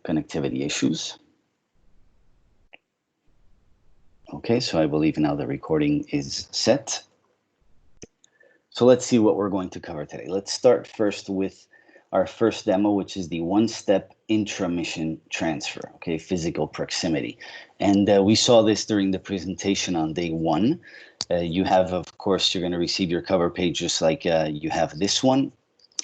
connectivity issues. Okay, so I believe now the recording is set. So let's see what we're going to cover today. Let's start first with our first demo, which is the one-step intra-mission transfer, okay, physical proximity. And we saw this during the presentation on day one. You have, of course, you're going to receive your cover page just like you have this one.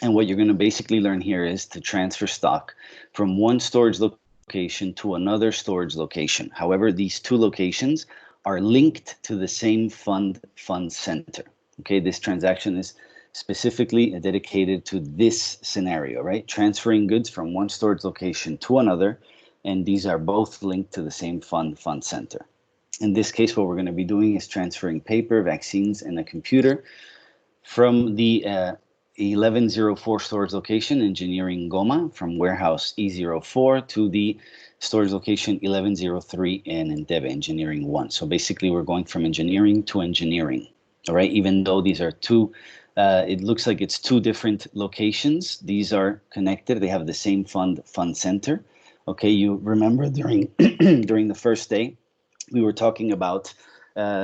And what you're going to basically learn here is to transfer stock from one storage location to another storage location. However, these two locations are linked to the same fund center. Okay, this transaction is specifically dedicated to this scenario, right? Transferring goods from one storage location to another, and these are both linked to the same fund center. In this case, what we're going to be doing is transferring paper, vaccines, and a computer from the 1104 storage location, Engineering Goma, from warehouse E04 to the storage location 1103 in Entebbe, Engineering 1. So basically, we're going from engineering to engineering, all right? Even though these are two, it looks like it's two different locations. These are connected. They have the same fund center. Okay, you remember during during the first day, we were talking about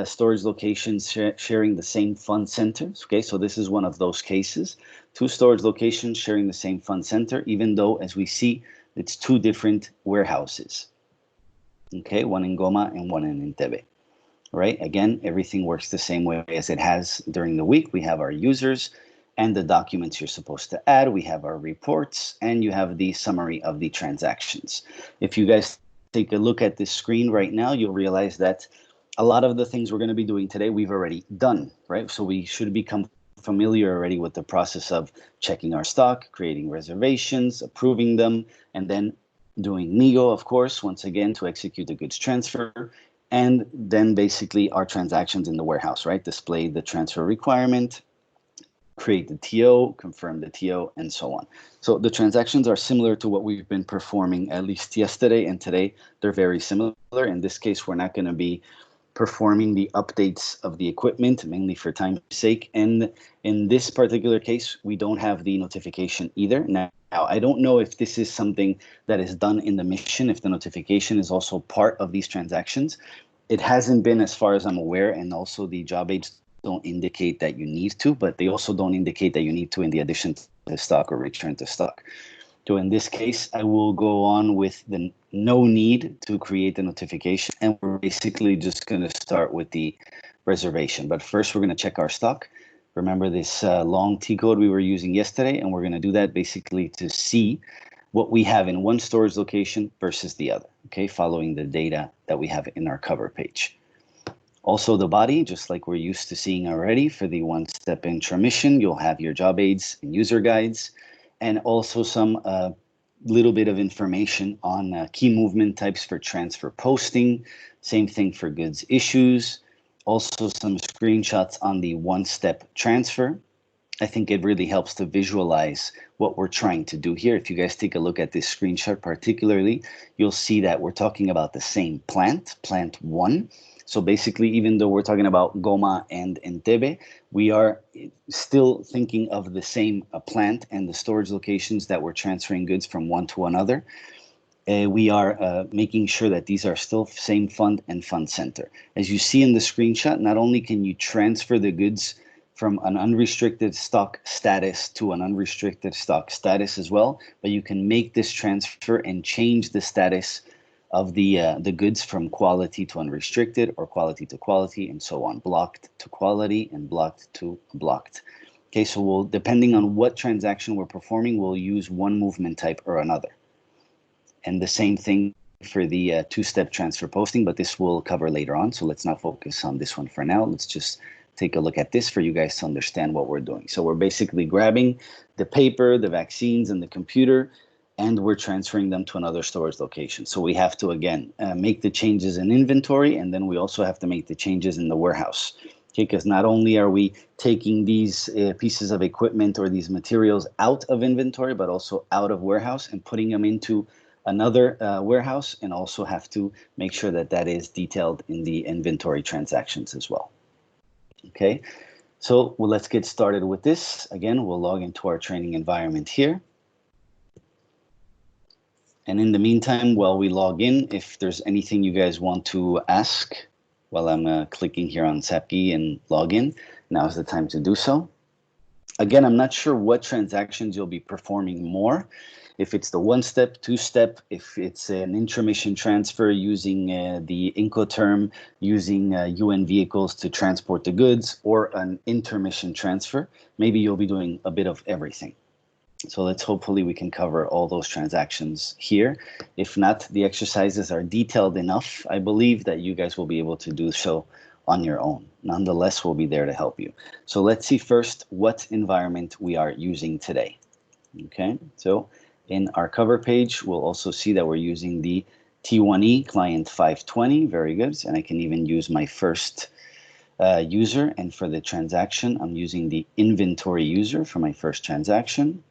storage locations sharing the same fund centers. Okay, so this is one of those cases. Two storage locations sharing the same fund center, even though, as we see, it's two different warehouses. Okay, one in Goma and one in Entebbe. Right, again, everything works the same way as it has during the week. We have our users and the documents you're supposed to add. We have our reports, and you have the summary of the transactions. If you guys take a look at this screen right now, you'll realize that a lot of the things we're going to be doing today, we've already done, right? So we should become familiar already with the process of checking our stock, creating reservations, approving them, and then doing NIGO, of course, once again, to execute the goods transfer, and then basically our transactions in the warehouse, right? Display the transfer requirement, create the TO, confirm the TO, and so on. So the transactions are similar to what we've been performing at least yesterday and today. They're very similar. In this case, we're not going to be performing the updates of the equipment, mainly for time's sake. And in this particular case, we don't have the notification either. Now, I don't know if this is something that is done in the mission, if the notification is also part of these transactions. It hasn't been, as far as I'm aware, and also the job aids don't indicate that you need to, but they also don't indicate that you need to in the addition to stock or return to stock. So in this case, I will go on with the no need to create a notification, and we're basically just going to start with the reservation. But first, we're going to check our stock. Remember this long T code we were using yesterday, and we're going to do that basically to see what we have in one storage location versus the other, okay, following the data that we have in our cover page. Also the body, just like we're used to seeing already for the one-step intra-mission, you'll have your job aids and user guides, and also some little bit of information on key movement types for transfer posting, same thing for goods issues, also some screenshots on the one-step transfer. I think it really helps to visualize what we're trying to do here. If you guys take a look at this screenshot particularly, you'll see that we're talking about the same plant, plant 1. So basically, even though we're talking about Goma and Entebbe, we are still thinking of the same plant and the storage locations that we're transferring goods from one to another. We are making sure that these are still same fund and fund center. As you see in the screenshot, not only can you transfer the goods from an unrestricted stock status to an unrestricted stock status as well, but you can make this transfer and change the status of the goods from quality to unrestricted or quality to quality and so on, blocked to quality and blocked to blocked. Okay, so we'll, depending on what transaction we're performing, we'll use one movement type or another. And the same thing for the two-step transfer posting, but this we'll cover later on. So let's not focus on this one for now. Let's just take a look at this for you guys to understand what we're doing. So we're basically grabbing the paper, the vaccines, and the computer, and we're transferring them to another storage location. So we have to, again, make the changes in inventory, and then we also have to make the changes in the warehouse. Okay, because not only are we taking these pieces of equipment or these materials out of inventory, but also out of warehouse and putting them into another warehouse, and also have to make sure that that is detailed in the inventory transactions as well. Okay, so let's get started with this. Again, we'll log into our training environment here. And in the meantime, while we log in, if there's anything you guys want to ask while I'm clicking here on SAPKey and login, now's the time to do so. Again, I'm not sure what transactions you'll be performing more. If it's the one-step, two-step, if it's an intramission transfer using the Incoterm, using UN vehicles to transport the goods, or an intermission transfer, maybe you'll be doing a bit of everything. So let's hopefully we can cover all those transactions here. If not, the exercises are detailed enough, I believe, that you guys will be able to do so on your own. Nonetheless, we'll be there to help you. So let's see first what environment we are using today. Okay, so in our cover page, we'll also see that we're using the T1E client 520. Very good. And I can even use my first user. And for the transaction, I'm using the inventory user for my first transaction.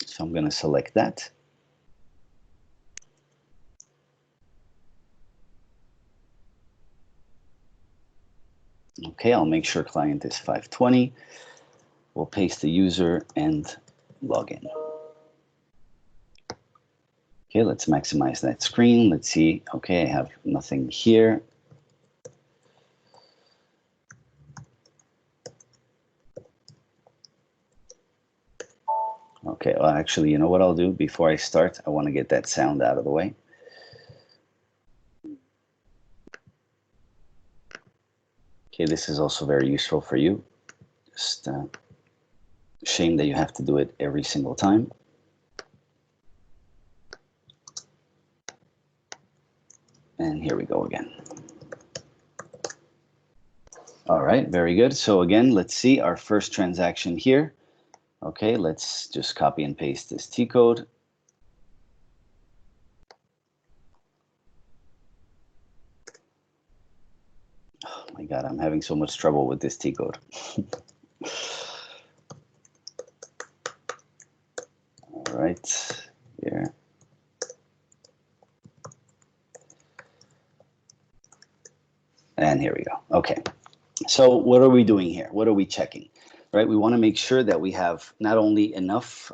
So I'm going to select that. Okay, I'll make sure client is 520. We'll paste the user and log in. Okay, let's maximize that screen. Let's see. Okay, I have nothing here. Okay, well, actually, you know what I'll do before I start? I want to get that sound out of the way. Okay, this is also very useful for you. Just shame that you have to do it every single time. And here we go again. All right, very good. So again, let's see our first transaction here. Okay, let's just copy and paste this T code. Oh my God, I'm having so much trouble with this T code. All right, here. And here we go. Okay, so what are we doing here? What are we checking? Right, we want to make sure that we have not only enough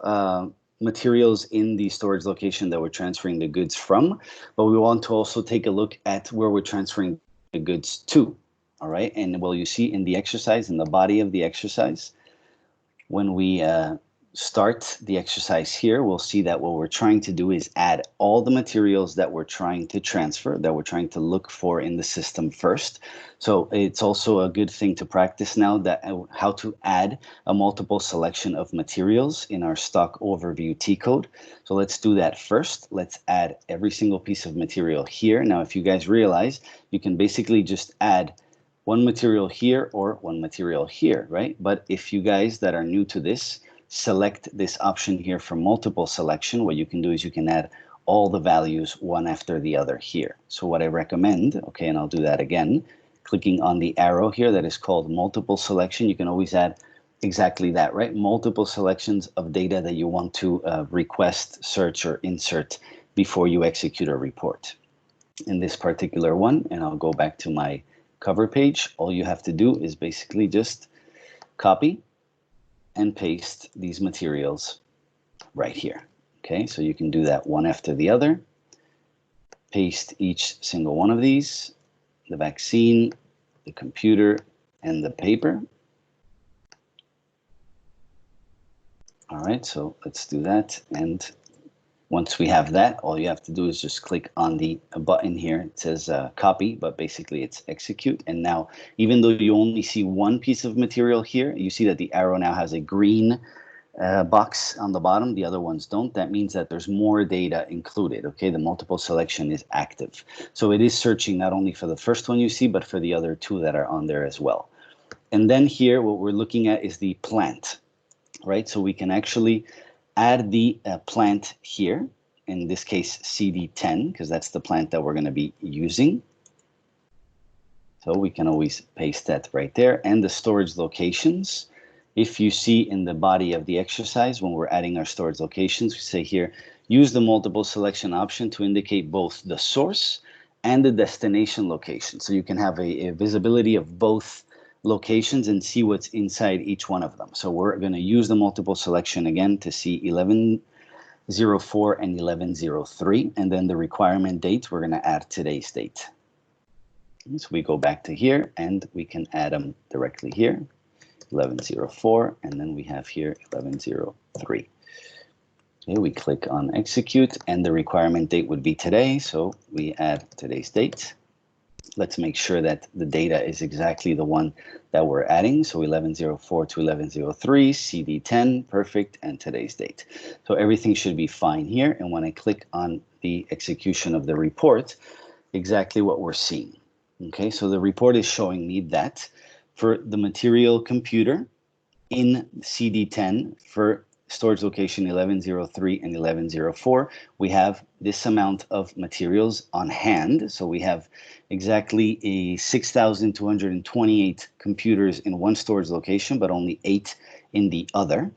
materials in the storage location that we're transferring the goods from, but we want to also take a look at where we're transferring the goods to. All right, and well, you see in the exercise, in the body of the exercise, when we start the exercise here, we'll see that what we're trying to do is add all the materials that we're trying to transfer, that we're trying to look for in the system first. So it's also a good thing to practice now, that how to add a multiple selection of materials in our stock overview T code. So let's do that first. Let's add every single piece of material here. Now, if you guys realize, you can basically just add one material here or one material here, right? But if you guys that are new to this, select this option here for multiple selection, what you can do is you can add all the values one after the other here. So what I recommend, okay, and I'll do that again, clicking on the arrow here that is called multiple selection, you can always add exactly that, right? Multiple selections of data that you want to request, search, or insert before you execute a report. In this particular one, and I'll go back to my cover page, all you have to do is basically just copy and paste these materials right here. Okay, so you can do that one after the other. Paste each single one of these, the vaccine, the computer, and the paper. All right, so let's do that. And once we have that, all you have to do is just click on the button here. It says copy, but basically it's execute. And now, even though you only see one piece of material here, you see that the arrow now has a green box on the bottom. The other ones don't. That means that there's more data included. Okay, the multiple selection is active. So it is searching not only for the first one you see, but for the other two that are on there as well. And then here, what we're looking at is the plant, right? So we can actually add the plant here, in this case CD10, because that's the plant that we're going to be using. So we can always paste that right there. And the storage locations, if you see in the body of the exercise, when we're adding our storage locations, we say here, use the multiple selection option to indicate both the source and the destination location. So you can have a visibility of both locations and see what's inside each one of them. So we're going to use the multiple selection again to see 11 1104 and 1103. And then the requirement date, we're going to add today's date. So we go back to here and we can add them directly here. 1104, and then we have here 1103. Okay, we click on execute, and the requirement date would be today, so we add today's date. Let's make sure that the data is exactly the one that we're adding. So 1104 to 1103, CD10, perfect, and today's date. So everything should be fine here, and when I click on the execution of the report, exactly what we're seeing. Okay, so the report is showing me that for the material computer in CD10 for storage location 1103 and 1104, we have this amount of materials on hand. So we have exactly 6,228 computers in one storage location, but only 8 in the other.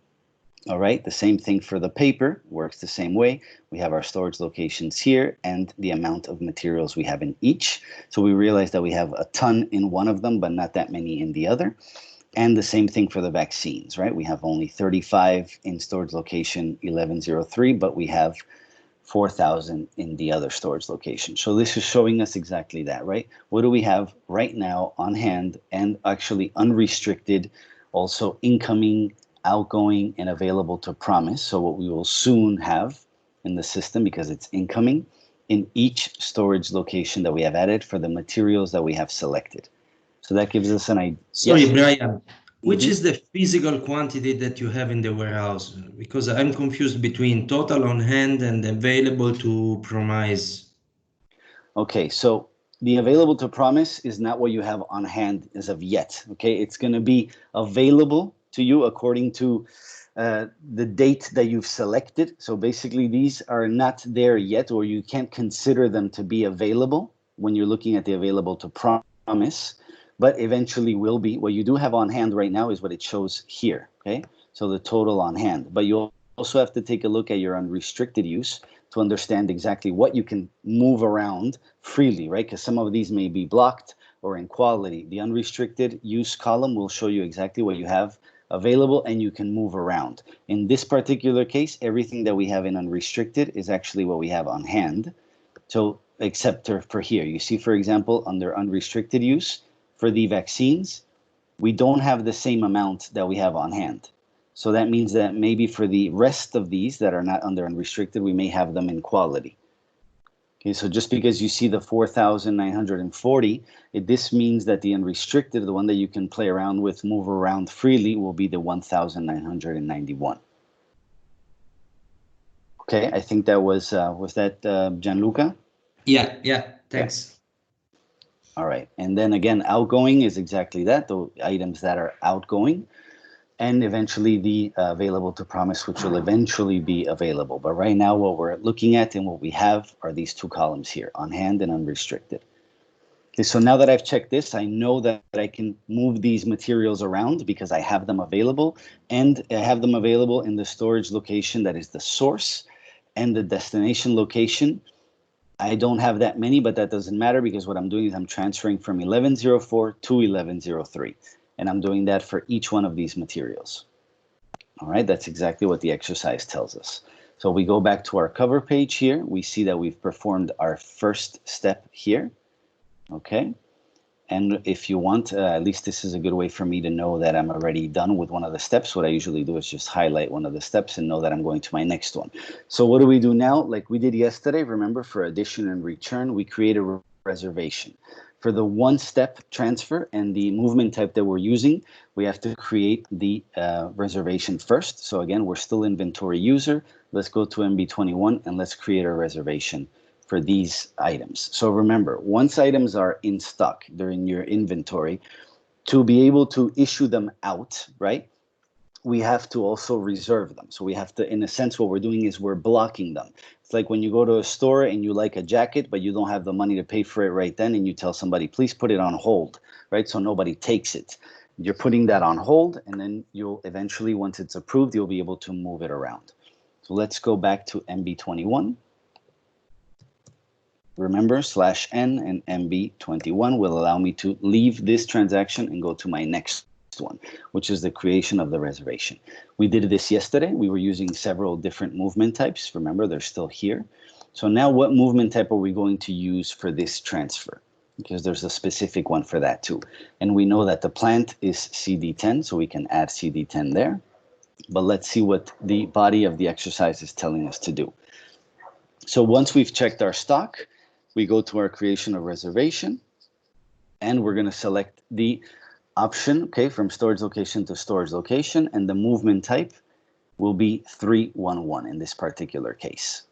All right, the same thing for the paper, works the same way. We have our storage locations here and the amount of materials we have in each. So we realize that we have a ton in one of them, but not that many in the other. And the same thing for the vaccines, right? We have only 35 in storage location 1103, but we have 4,000 in the other storage location. So this is showing us exactly that, right? What do we have right now on hand and actually unrestricted, also incoming, outgoing, and available to promise? So what we will soon have in the system, because it's incoming, in each storage location that we have added for the materials that we have selected. So that gives us an idea. Sorry, Yes? Brian, which is the physical quantity that you have in the warehouse? Because I'm confused between total on hand and available to promise. Okay, so the available to promise is not what you have on hand as of yet. Okay, it's going to be available to you according to the date that you've selected. So basically, these are not there yet, or you can't consider them to be available when you're looking at the available to promise, but eventually will be. What you do have on hand right now is what it shows here. Okay, so the total on hand, but you'll also have to take a look at your unrestricted use to understand exactly what you can move around freely, right? Because some of these may be blocked or in quality. The unrestricted use column will show you exactly what you have available and you can move around. In this particular case, everything that we have in unrestricted is actually what we have on hand. So except for here, you see, for example, under unrestricted use for the vaccines, we don't have the same amount that we have on hand. So that means that maybe for the rest of these that are not under unrestricted, we may have them in quality. Okay, so just because you see the 4,940, this means that the unrestricted, the one that you can play around with, move around freely, will be the 1,991. Okay, I think that was that Gianluca? Yeah, thanks. Yeah. All right, and then again, outgoing is exactly that, the items that are outgoing. And eventually the available to promise, which will eventually be available. But right now, what we're looking at and what we have are these two columns here, on hand and unrestricted. Okay, so now that I've checked this, I know that I can move these materials around because I have them available, and I have them available in the storage location that is the source, and the destination location. I don't have that many, but that doesn't matter because what I'm doing is I'm transferring from 1104 to 1103. And I'm doing that for each one of these materials. All right, that's exactly what the exercise tells us. So we go back to our cover page here. We see that we've performed our first step here. Okay, and if you want, at least this is a good way for me to know that I'm already done with one of the steps. What I usually do is just highlight one of the steps and know that I'm going to my next one. So what do we do now? Like we did yesterday, remember, for addition and return, we create a reservation. For the one-step transfer and the movement type that we're using, we have to create the reservation first. So again, we're still inventory user. Let's go to MB21 and let's create a reservation for these items. So remember, once items are in stock, they're in your inventory, to be able to issue them out, right? We have to also reserve them. So we have to, in a sense, what we're doing is we're blocking them. It's like when you go to a store and you like a jacket, but you don't have the money to pay for it right then, and you tell somebody, please put it on hold, right? So nobody takes it. You're putting that on hold, and then you'll eventually, once it's approved, you'll be able to move it around. So let's go back to MB21. Remember, /n and MB21 will allow me to leave this transaction and go to my next one, which is the creation of the reservation. We did this yesterday. We were using several different movement types. Remember, they're still here. So now what movement type are we going to use for this transfer? Because there's a specific one for that too. And we know that the plant is CD10, so we can add CD10 there. But let's see what the body of the exercise is telling us to do. So once we've checked our stock, we go to our creation of reservation, and we're going to select the option, okay, from storage location to storage location, and the movement type will be 311 in this particular case.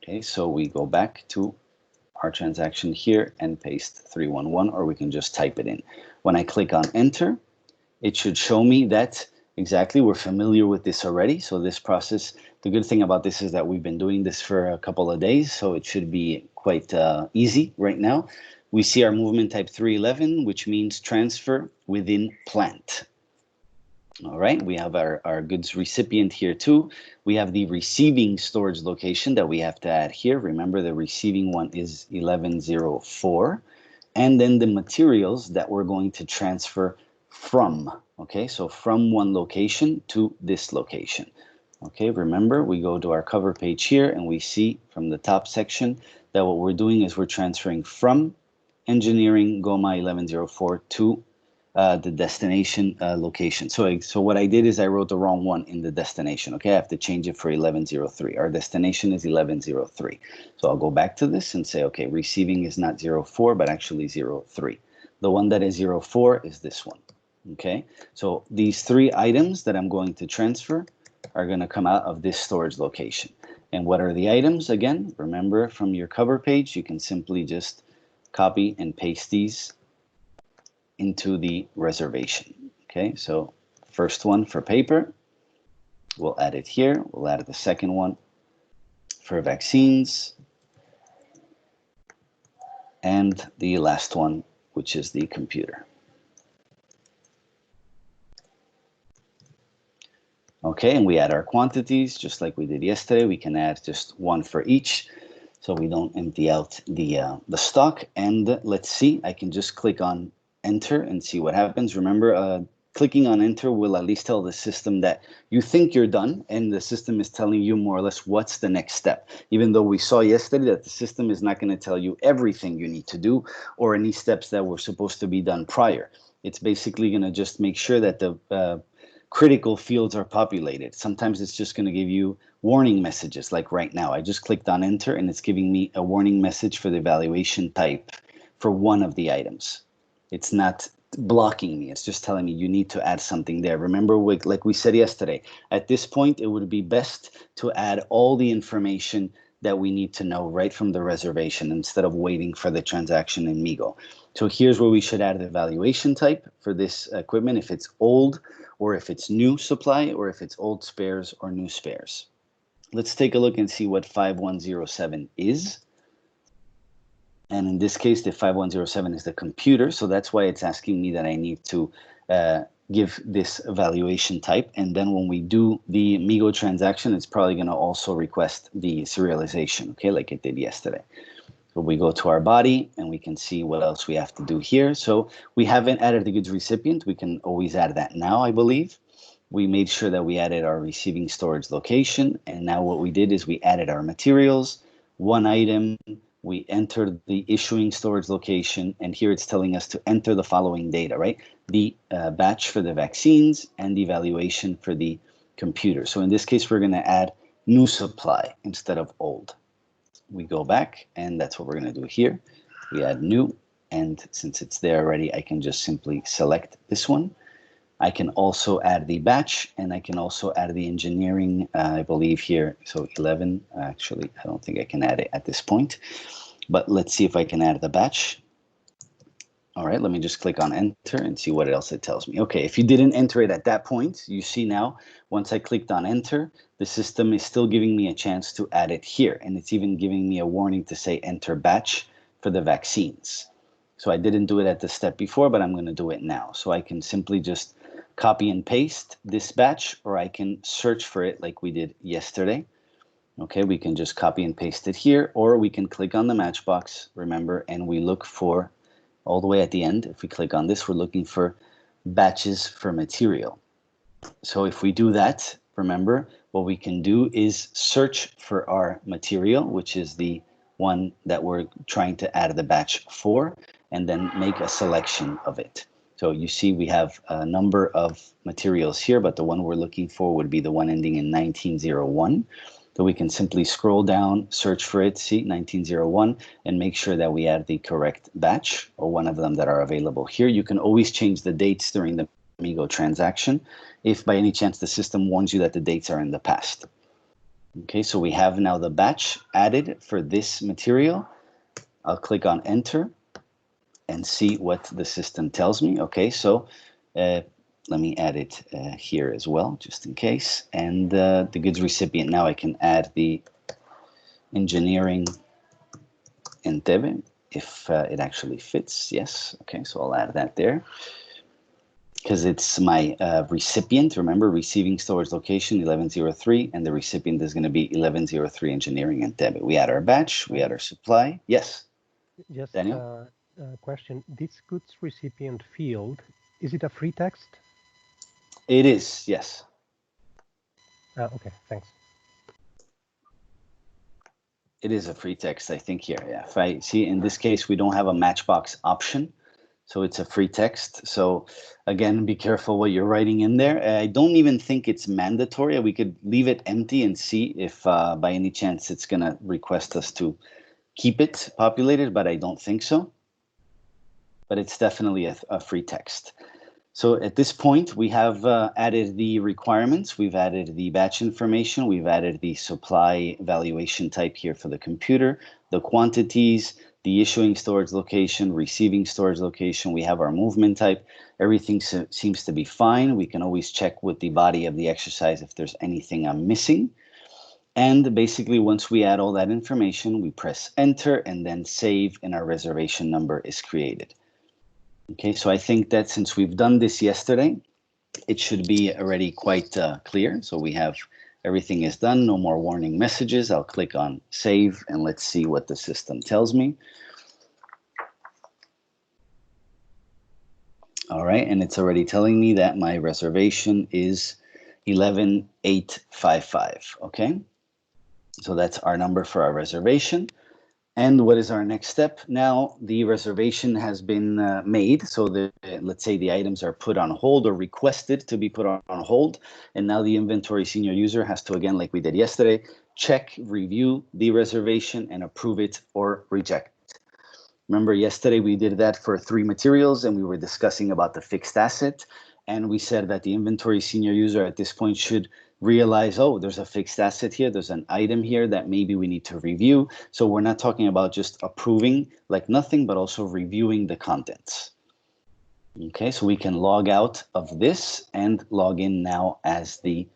Okay, so we go back to our transaction here and paste 311, or we can just type it in. When I click on enter, it should show me that exactly we're familiar with this already. So this process, the good thing about this is that we've been doing this for a couple of days, so it should be quite easy right now. We see our movement type 311, which means transfer within plant. All right, we have our goods recipient here too. We have the receiving storage location that we have to add here. Remember, the receiving one is 1104. And then the materials that we're going to transfer from. Okay, so from one location to this location. Okay, remember, we go to our cover page here and we see from the top section that what we're doing is we're transferring from engineering Goma 1104 to the destination location. So what I did is I wrote the wrong one in the destination. Okay, I have to change it for 1103. Our destination is 1103. So I'll go back to this and say, okay, receiving is not 04, but actually 03. The one that is 04 is this one. Okay, so these three items that I'm going to transfer are going to come out of this storage location. And what are the items? Again, remember from your cover page, you can simply just copy and paste these into the reservation. Okay, so first one for paper, we'll add it here. We'll add the second one for vaccines, and the last one, which is the computer. Okay, and we add our quantities just like we did yesterday. We can add just one for each, so we don't empty out the stock. And let's see, I can just click on enter and see what happens. Remember, clicking on enter will at least tell the system that you think you're done, and the system is telling you more or less what's the next step. Even though we saw yesterday that the system is not going to tell you everything you need to do or any steps that were supposed to be done prior. It's basically going to just make sure that the critical fields are populated. Sometimes it's just going to give you warning messages, like right now. I just clicked on enter and it's giving me a warning message for the evaluation type for one of the items. It's not blocking me. It's just telling me you need to add something there. Remember, like we said yesterday, at this point, it would be best to add all the information that we need to know right from the reservation instead of waiting for the transaction in Migo. So here's where we should add the evaluation type for this equipment, if it's old or if it's new supply or if it's old spares or new spares. Let's take a look and see what 5107 is. And in this case, the 5107 is the computer. So that's why it's asking me that I need to give this evaluation type. And then when we do the Migo transaction, it's probably going to also request the serialization, okay, like it did yesterday. So we go to our body and we can see what else we have to do here. So we haven't added the goods recipient. We can always add that now, I believe. We made sure that we added our receiving storage location. And now what we did is we added our materials, one item. We entered the issuing storage location, and here it's telling us to enter the following data, right? The batch for the vaccines and the evaluation for the computer. So in this case, we're going to add new supply instead of old. We go back, and that's what we're going to do here. We add new, and since it's there already, I can just simply select this one. I can also add the batch, and I can also add the engineering, I believe here. So 11, actually, I don't think I can add it at this point, but let's see if I can add the batch. All right, let me just click on enter and see what else it tells me. Okay, if you didn't enter it at that point, you see now, once I clicked on enter, the system is still giving me a chance to add it here. And it's even giving me a warning to say enter batch for the vaccines. So I didn't do it at the step before, but I'm going to do it now. So I can simply just copy and paste this batch, or I can search for it like we did yesterday. Okay, we can just copy and paste it here, or we can click on the matchbox, remember, and we look for all the way at the end. If we click on this, we're looking for batches for material. So if we do that, remember, what we can do is search for our material, which is the one that we're trying to add the batch for, and then make a selection of it. So you see we have a number of materials here, but the one we're looking for would be the one ending in 1901. So we can simply scroll down, search for it, see 1901, and make sure that we add the correct batch or one of them that are available here. You can always change the dates during the Amigo transaction if by any chance the system warns you that the dates are in the past. Okay, so we have now the batch added for this material. I'll click on enter and see what the system tells me. Okay, so let me add it here as well, just in case. And the goods recipient, now I can add the engineering Entebbe if it actually fits. Yes, okay, so I'll add that there. Because it's my recipient, remember, receiving storage location 1103, and the recipient is going to be 1103 engineering Entebbe. We add our batch, we add our supply. Yes, Just Daniel? Question. This goods recipient field, is it a free text? It is, yes. Okay, thanks. It is a free text, I think here. Yeah. If I see, in this case, we don't have a matchbox option, so it's a free text. So again, be careful what you're writing in there. I don't even think it's mandatory. We could leave it empty and see if by any chance it's going to request us to keep it populated, but I don't think so. But it's definitely a free text. So at this point, we have added the requirements. We've added the batch information. We've added the supply valuation type here for the computer, the quantities, the issuing storage location, receiving storage location. We have our movement type. Everything seems to be fine. We can always check with the body of the exercise if there's anything I'm missing. And basically, once we add all that information, we press enter and then save, and our reservation number is created. Okay, so I think that since we've done this yesterday, it should be already quite clear. So we have everything is done, no more warning messages. I'll click on save and let's see what the system tells me. All right, and it's already telling me that my reservation is 11855, okay? So that's our number for our reservation. And what is our next step? Now the reservation has been made. So let's say the items are put on hold or requested to be put on hold. And now the inventory senior user has to, again, like we did yesterday, check, review the reservation and approve it or reject it. Remember yesterday we did that for 3 materials and we were discussing about the fixed asset. And we said that the inventory senior user at this point should realize, oh, there's a fixed asset here, there's an item here that maybe we need to review. So we're not talking about just approving like nothing, but also reviewing the contents. Okay, so we can log out of this and log in now as the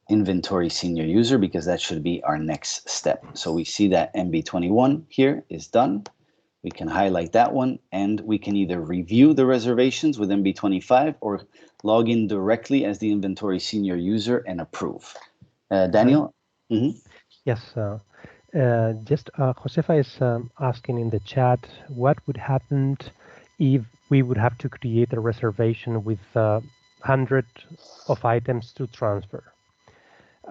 inventory senior user, because that should be our next step. So we see that MB21 here is done. We can highlight that one, and we can either review the reservations with MB25 or log in directly as the inventory senior user and approve. Daniel? Mm-hmm. Yes. Just Josefa is asking in the chat, what would happen if we would have to create a reservation with 100 of items to transfer?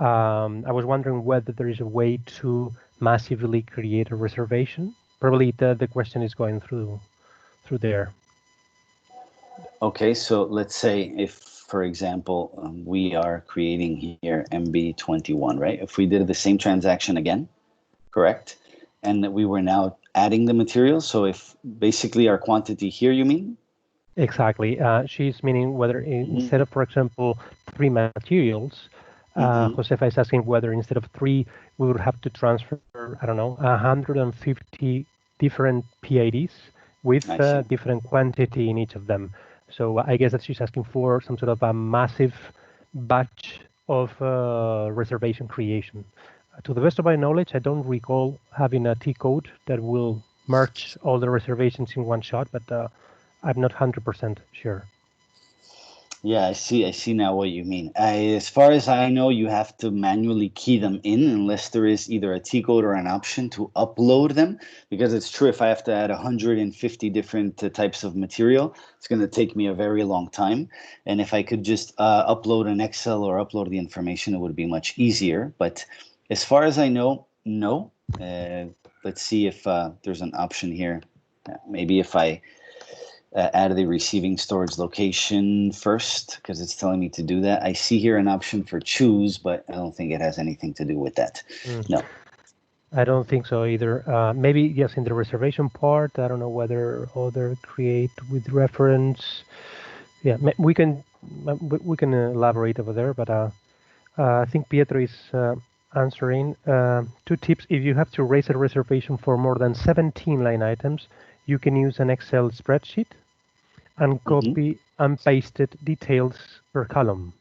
I was wondering whether there is a way to massively create a reservation. Probably the question is going through there. Okay, so let's say if, for example, we are creating here MB21, right? If we did the same transaction again, correct? And that we were now adding the materials. So if basically our quantity here, you mean? Exactly. She's meaning whether instead of, for example, 3 materials, Josefa is asking whether instead of 3, we would have to transfer, I don't know, 150 different PIDs with different quantity in each of them. So I guess that she's asking for some sort of a massive batch of reservation creation. To the best of my knowledge, I don't recall having a T-code that will merge all the reservations in one shot, but I'm not 100% sure. Yeah, I see now what you mean. As far as I know, you have to manually key them in unless there is either a T code or an option to upload them. Because it's true, if I have to add 150 different types of material, it's going to take me a very long time. And if I could just upload an Excel or upload the information, it would be much easier. But as far as I know, no. Let's see if there's an option here. Maybe if I add the receiving storage location first, because it's telling me to do that. I see here an option for choose, but I don't think it has anything to do with that. No. I don't think so either. Maybe yes, in the reservation part. I don't know whether other create with reference. Yeah, we can elaborate over there, but I think Pietro is answering. 2 tips: if you have to raise a reservation for more than 17 line items, you can use an Excel spreadsheet and copy and pasted details per column.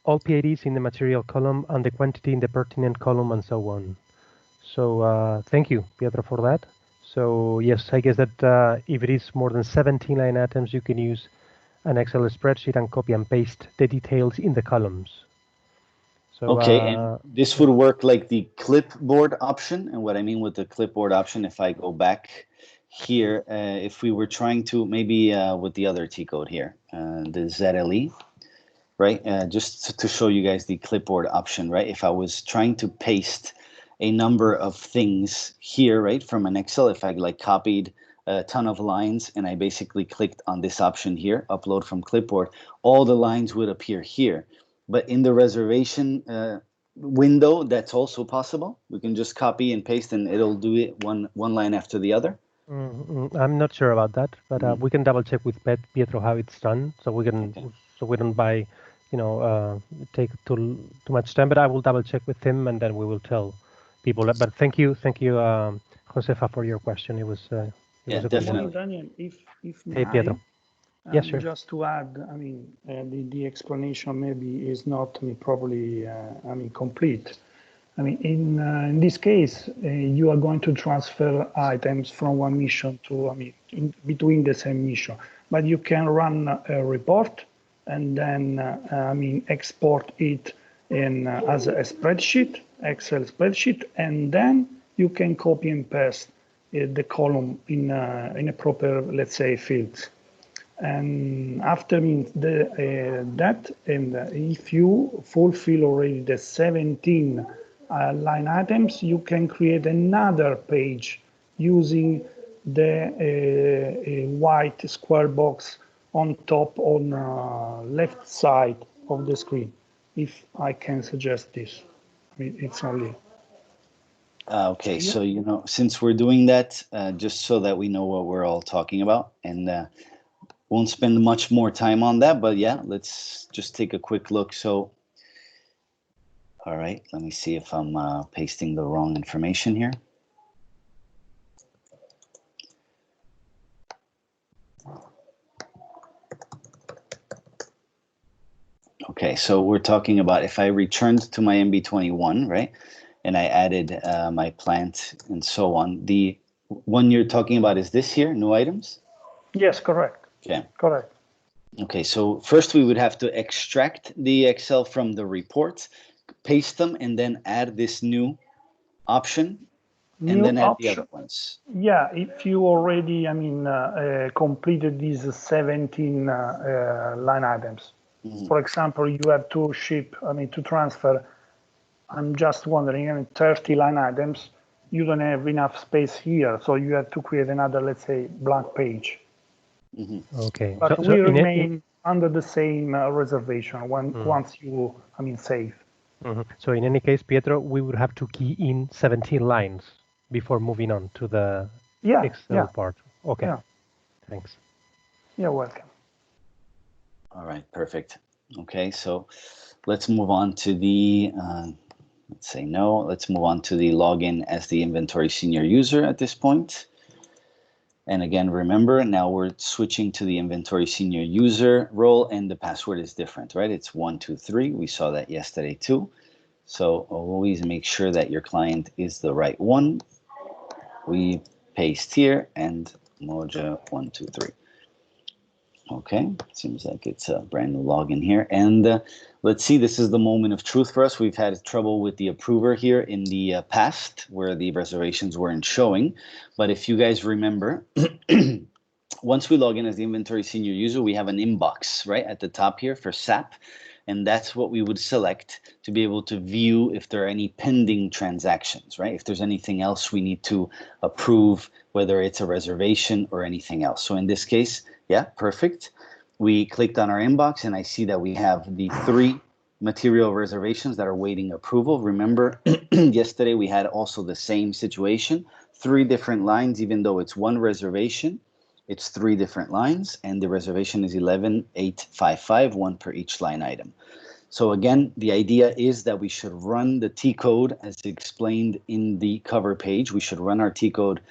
All PIDs in the material column and the quantity in the pertinent column and so on. So thank you, Pietro, for that. So yes, I guess that if it is more than 17 line items, you can use an Excel spreadsheet and copy and paste the details in the columns. So, okay, and this would work like the clipboard option. And what I mean with the clipboard option, if I go back here, if we were trying to, maybe with the other T code here, the ZLE, right? Just to show you guys the clipboard option, right? If I was trying to paste a number of things here, right, from an Excel, if I like copied a ton of lines and I basically clicked on this option here, upload from clipboard, all the lines would appear here. But in the reservation window, that's also possible. We can just copy and paste and it'll do it one line after the other. I'm not sure about that, but we can double check with Pietro how it's done, so we can so we don't buy, take too much time. But I will double check with him and then we will tell people. But thank you, Josefa, for your question. It was a definitely. Daniel, if hey, Pietro. Yes, sure. Just to add, the explanation maybe is not properly, complete. In this case, you are going to transfer items from one mission to, in between the same mission, but you can run a report and then, export it in as a spreadsheet, Excel spreadsheet, and then you can copy and paste the column in a proper, let's say, field. And after that, and if you fulfill already the 17 line items, you can create another page using the white square box on top on left side of the screen. If I can suggest this, it's only. Okay, so since we're doing that, just so that we know what we're all talking about, and won't spend much more time on that, but yeah, let's just take a quick look. So, all right, let me see if I'm pasting the wrong information here. Okay, so we're talking about if I returned to my MB21, right, and I added my plant and so on. The one you're talking about is this here, new items? Yes, correct. Okay. Correct. Okay, so first we would have to extract the Excel from the report, paste them, and then add this new option, and then add the other ones. Yeah, if you already, completed these 17 line items. For example, you have to ship, to transfer. I'm just wondering, 30 line items, you don't have enough space here, so you have to create another, let's say, blank page. Okay. But we remain under the same reservation once you, save. So in any case, Pietro, we would have to key in 17 lines before moving on to the Excel part. Okay. Yeah. Thanks. You're welcome. All right, perfect. Okay, so let's move on to the, let's move on to the login as the inventory senior user at this point. And again, remember, now we're switching to the inventory senior user role and the password is different, right? It's 123. We saw that yesterday too. So always make sure that your client is the right one. We paste here and Umoja 123. Okay, seems like it's a brand new login here. And let's see, this is the moment of truth for us. We've had trouble with the approver here in the past where the reservations weren't showing. But if you guys remember, once we log in as the inventory senior user, we have an inbox right at the top here for SAP. And that's what we would select to be able to view if there are any pending transactions, right? If there's anything else we need to approve, whether it's a reservation or anything else. So in this case, yeah, perfect. We clicked on our inbox and I see that we have the 3 material reservations that are waiting approval. Remember, yesterday we had also the same situation, 3 different lines, even though it's 1 reservation. It's 3 different lines, and the reservation is 11855, 1 per each line item. So again, the idea is that we should run the T code as explained in the cover page. We should run our T code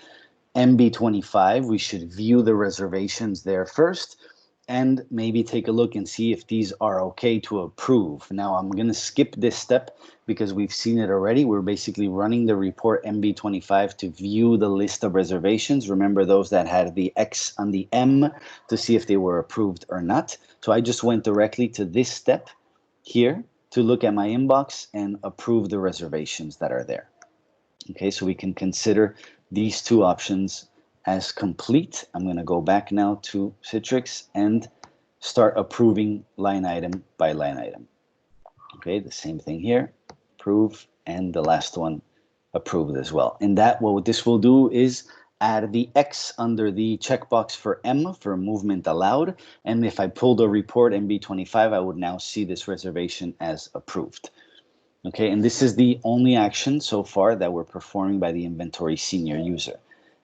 MB25. We should view the reservations there first, and maybe take a look and see if these are okay to approve. Now, I'm going to skip this step because we've seen it already. We're basically running the report MB25 to view the list of reservations. Remember those that had the X on the M to see if they were approved or not. So I just went directly to this step here to look at my inbox and approve the reservations that are there. Okay, so we can consider these 2 options as complete. I'm going to go back now to Citrix and start approving line item by line item. Okay, the same thing here, approve, and the last one approved as well. And that what this will do is add the X under the checkbox for M for movement allowed. And if I pull the report MB25, I would now see this reservation as approved. Okay, and this is the only action so far that we're performing by the inventory senior user.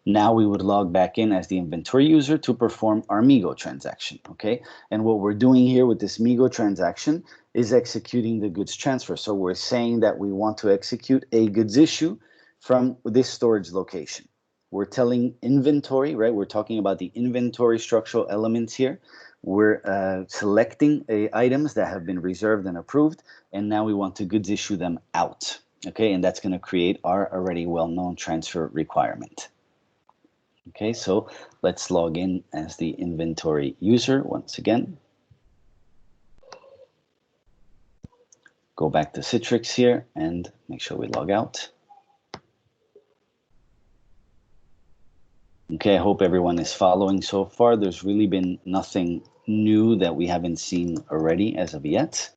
Now we would log back in as the inventory user to perform our Migo transaction, okay? And what we're doing here with this Migo transaction is executing the goods transfer. So we're saying that we want to execute a goods issue from this storage location. We're telling inventory, right? We're talking about the inventory structural elements here. We're selecting items that have been reserved and approved, and now we want to goods issue them out, okay? And that's going to create our already well-known transfer requirement. Okay, so let's log in as the inventory user once again. Go back to Citrix here and make sure we log out. Okay, I hope everyone is following so far. There's really been nothing new that we haven't seen already as of yet.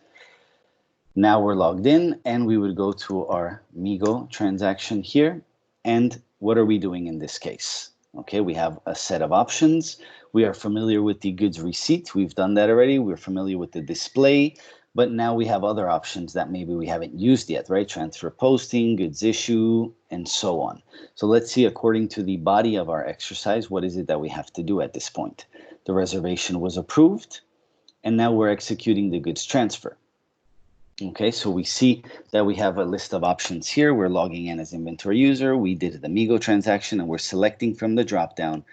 Now we're logged in and we would go to our Migo transaction here. And what are we doing in this case? Okay, we have a set of options. We are familiar with the goods receipt. We've done that already. We're familiar with the display, but now we have other options that maybe we haven't used yet, right? Transfer posting, goods issue, and so on. So let's see, according to the body of our exercise, what is it that we have to do at this point? The reservation was approved, and now we're executing the goods transfer. Okay, so we see that we have a list of options here. We're logging in as inventory user. We did the Migo transaction and we're selecting from the dropdown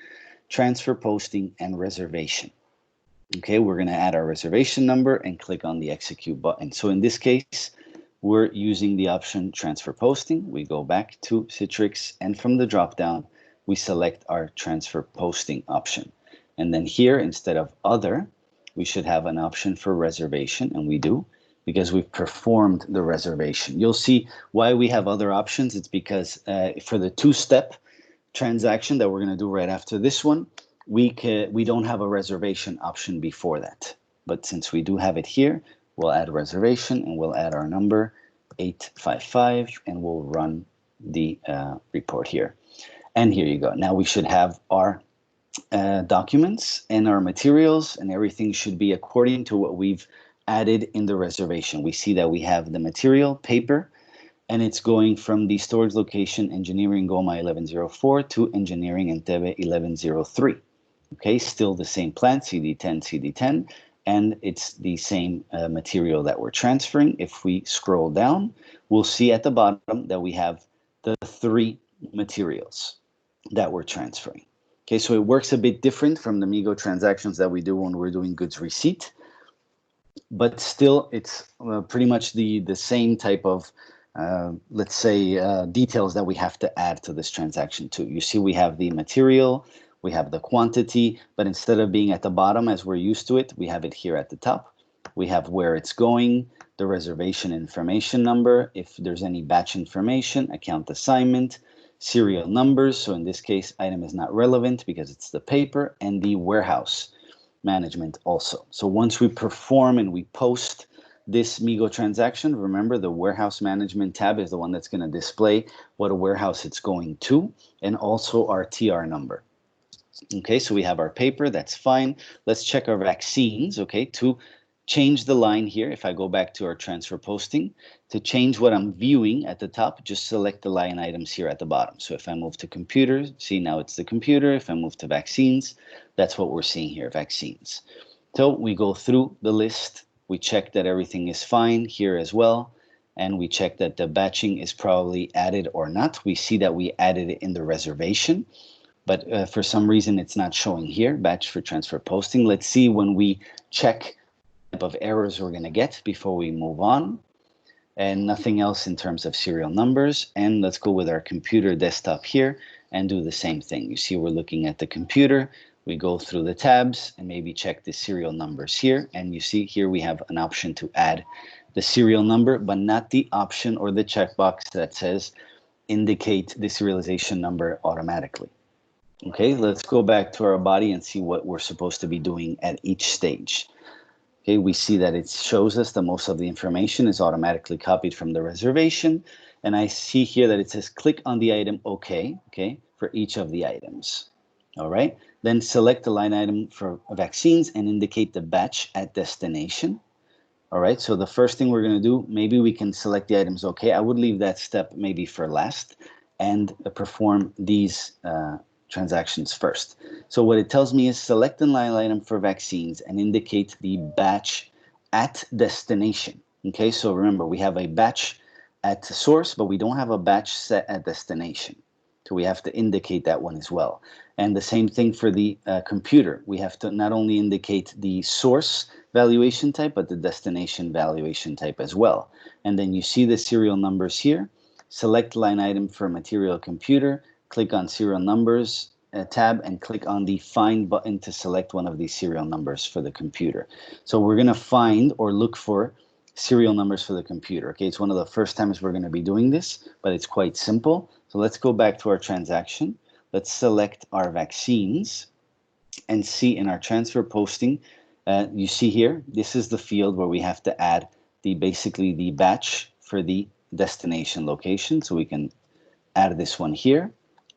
transfer posting and reservation. Okay, we're going to add our reservation number and click on the execute button. So in this case, we're using the option transfer posting. We go back to Citrix and from the dropdown, we select our transfer posting option. And then here, instead of other, we should have an option for reservation, and we do, because we've performed the reservation. You'll see why we have other options. It's because for the 2-step transaction that we're going to do right after this one, we don't have a reservation option before that. But since we do have it here, we'll add reservation and we'll add our number 855 and we'll run the report here. And here you go. Now we should have our documents and our materials, and everything should be according to what we've added in the reservation. We see that we have the material, paper, and it's going from the storage location Engineering Goma 1104 to Engineering Entebbe 1103. Okay, still the same plant, CD10, CD10, and it's the same material that we're transferring. If we scroll down, we'll see at the bottom that we have the 3 materials that we're transferring. Okay, so it works a bit different from the Migo transactions that we do when we're doing goods receipt, but still it's pretty much the same type of, let's say, details that we have to add to this transaction too. You see we have the material, We have the quantity, but instead of being at the bottom as we're used to it, we have it here at the top. We have where it's going, the reservation information number, if there's any batch information, account assignment, serial numbers. So in this case, item is not relevant because it's the paper, and the warehouse management also. So once we perform and we post this MIGO transaction, remember the warehouse management tab is the one that's going to display what a warehouse it's going to, and also our TR number. Okay, so we have our paper, that's fine. Let's check our vaccines, okay, to change the line here. If I go back to our transfer posting, to change what I'm viewing at the top, just select the line items here at the bottom. So if I move to computers, see now it's the computer. If I move to vaccines, that's what we're seeing here, vaccines. So we go through the list, we check that everything is fine here as well, and we check that the batching is probably added or not. We see that we added it in the reservation, but for some reason it's not showing here, batch for transfer posting. Let's see when we check the type of errors we're going to get before we move on. And nothing else in terms of serial numbers. And let's go with our computer desktop here and do the same thing. You see we're looking at the computer. We go through the tabs and maybe check the serial numbers here. And you see here we have an option to add the serial number, but not the option or the checkbox that says indicate the serialization number automatically. Okay, let's go back to our body and see what we're supposed to be doing at each stage. Okay, we see that it shows us that most of the information is automatically copied from the reservation. And I see here that it says click on the item OK, okay, for each of the items. All right, then select the line item for vaccines and indicate the batch at destination. All right, so the first thing we're going to do, maybe we can select the items OK. I would leave that step maybe for last and perform these transactions first. So what it tells me is select the line item for vaccines and indicate the batch at destination. Okay, so remember we have a batch at source, but we don't have a batch set at destination. So we have to indicate that one as well. And the same thing for the computer. We have to not only indicate the source valuation type, but the destination valuation type as well. And then you see the serial numbers here. Select line item for material computer, click on serial numbers tab and click on the find button to select one of these serial numbers for the computer. So we're going to find or look for serial numbers for the computer. Okay, it's one of the first times we're going to be doing this, but it's quite simple. So let's go back to our transaction. Let's select our vaccines and see in our transfer posting, you see here, this is the field where we have to add basically the batch for the destination location. So we can add this one here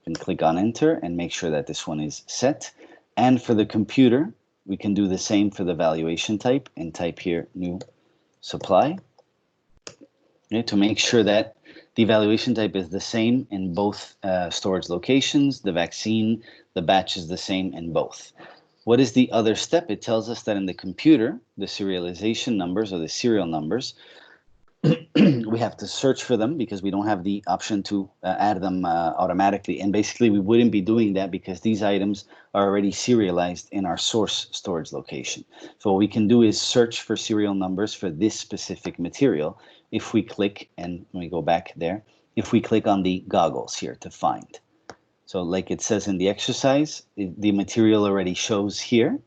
and click on enter and make sure that this one is set. And for the computer, we can do the same for the valuation type and type here new supply, okay, to make sure that the valuation type is the same in both storage locations. The vaccine, the batch is the same in both. What is the other step? It tells us that in the computer, the serialization numbers or the serial numbers, we have to search for them because we don't have the option to add them automatically. And basically we wouldn't be doing that because these items are already serialized in our source storage location. So what we can do is search for serial numbers for this specific material. If we click, and let me go back there, if we click on the goggles here to find. So like it says in the exercise, the material already shows here.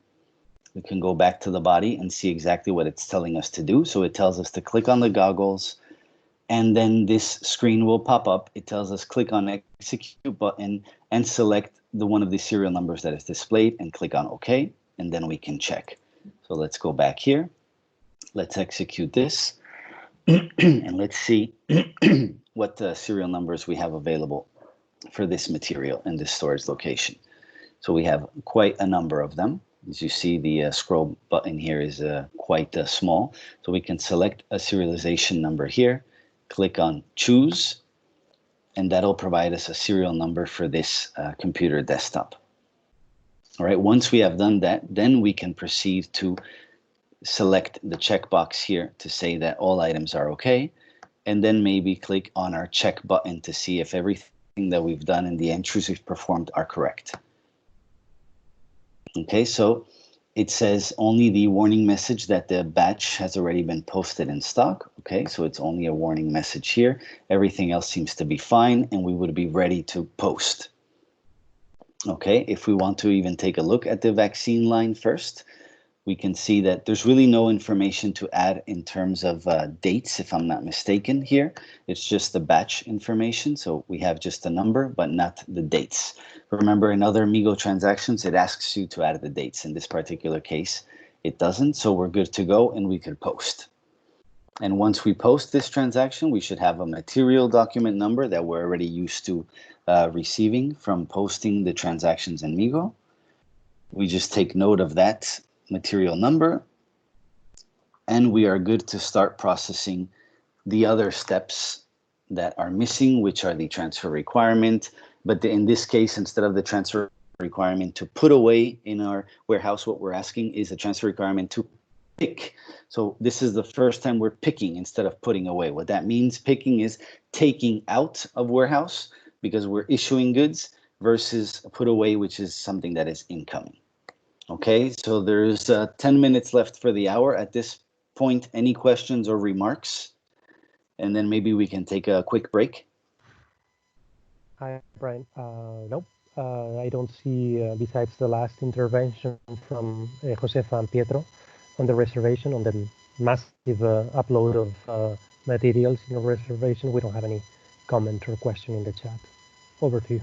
We can go back to the body and see exactly what it's telling us to do. So it tells us to click on the goggles, and then this screen will pop up. It tells us click on execute button and select the one of the serial numbers that is displayed and click on OK, and then we can check. So let's go back here. Let's execute this and let's see what serial numbers we have available for this material in this storage location. So we have quite a number of them. As you see, the scroll button here is quite small. So we can select a serialization number here, click on choose, and that'll provide us a serial number for this computer desktop. All right, once we have done that, then we can proceed to select the checkbox here to say that all items are okay, and then maybe click on our check button to see if everything that we've done and the entries we've performed are correct. Okay, so it says only the warning message that the batch has already been posted in stock. Okay, so it's only a warning message here. Everything else seems to be fine, and we would be ready to post. Okay, if we want to even take a look at the vaccine line first, we can see that there's really no information to add in terms of dates, if I'm not mistaken here. It's just the batch information, so we have just a number, but not the dates. Remember, in other Migo transactions, it asks you to add the dates. In this particular case, it doesn't, so we're good to go, and we could post. And once we post this transaction, we should have a material document number that we're already used to receiving from posting the transactions in Migo. We just take note of that material number, and we are good to start processing the other steps that are missing, which are the transfer requirement. But in this case, instead of the transfer requirement to put away in our warehouse, what we're asking is a transfer requirement to pick. So this is the first time we're picking instead of putting away. What that means, picking, is taking out of warehouse because we're issuing goods, versus put away, which is something that is incoming. Okay, so there's 10 minutes left for the hour. At this point, any questions or remarks? And then maybe we can take a quick break. Hi, Brian. Nope. I don't see, besides the last intervention from Josefa and Pietro on the reservation, on the massive upload of materials in the reservation, we don't have any comment or question in the chat. Over to you.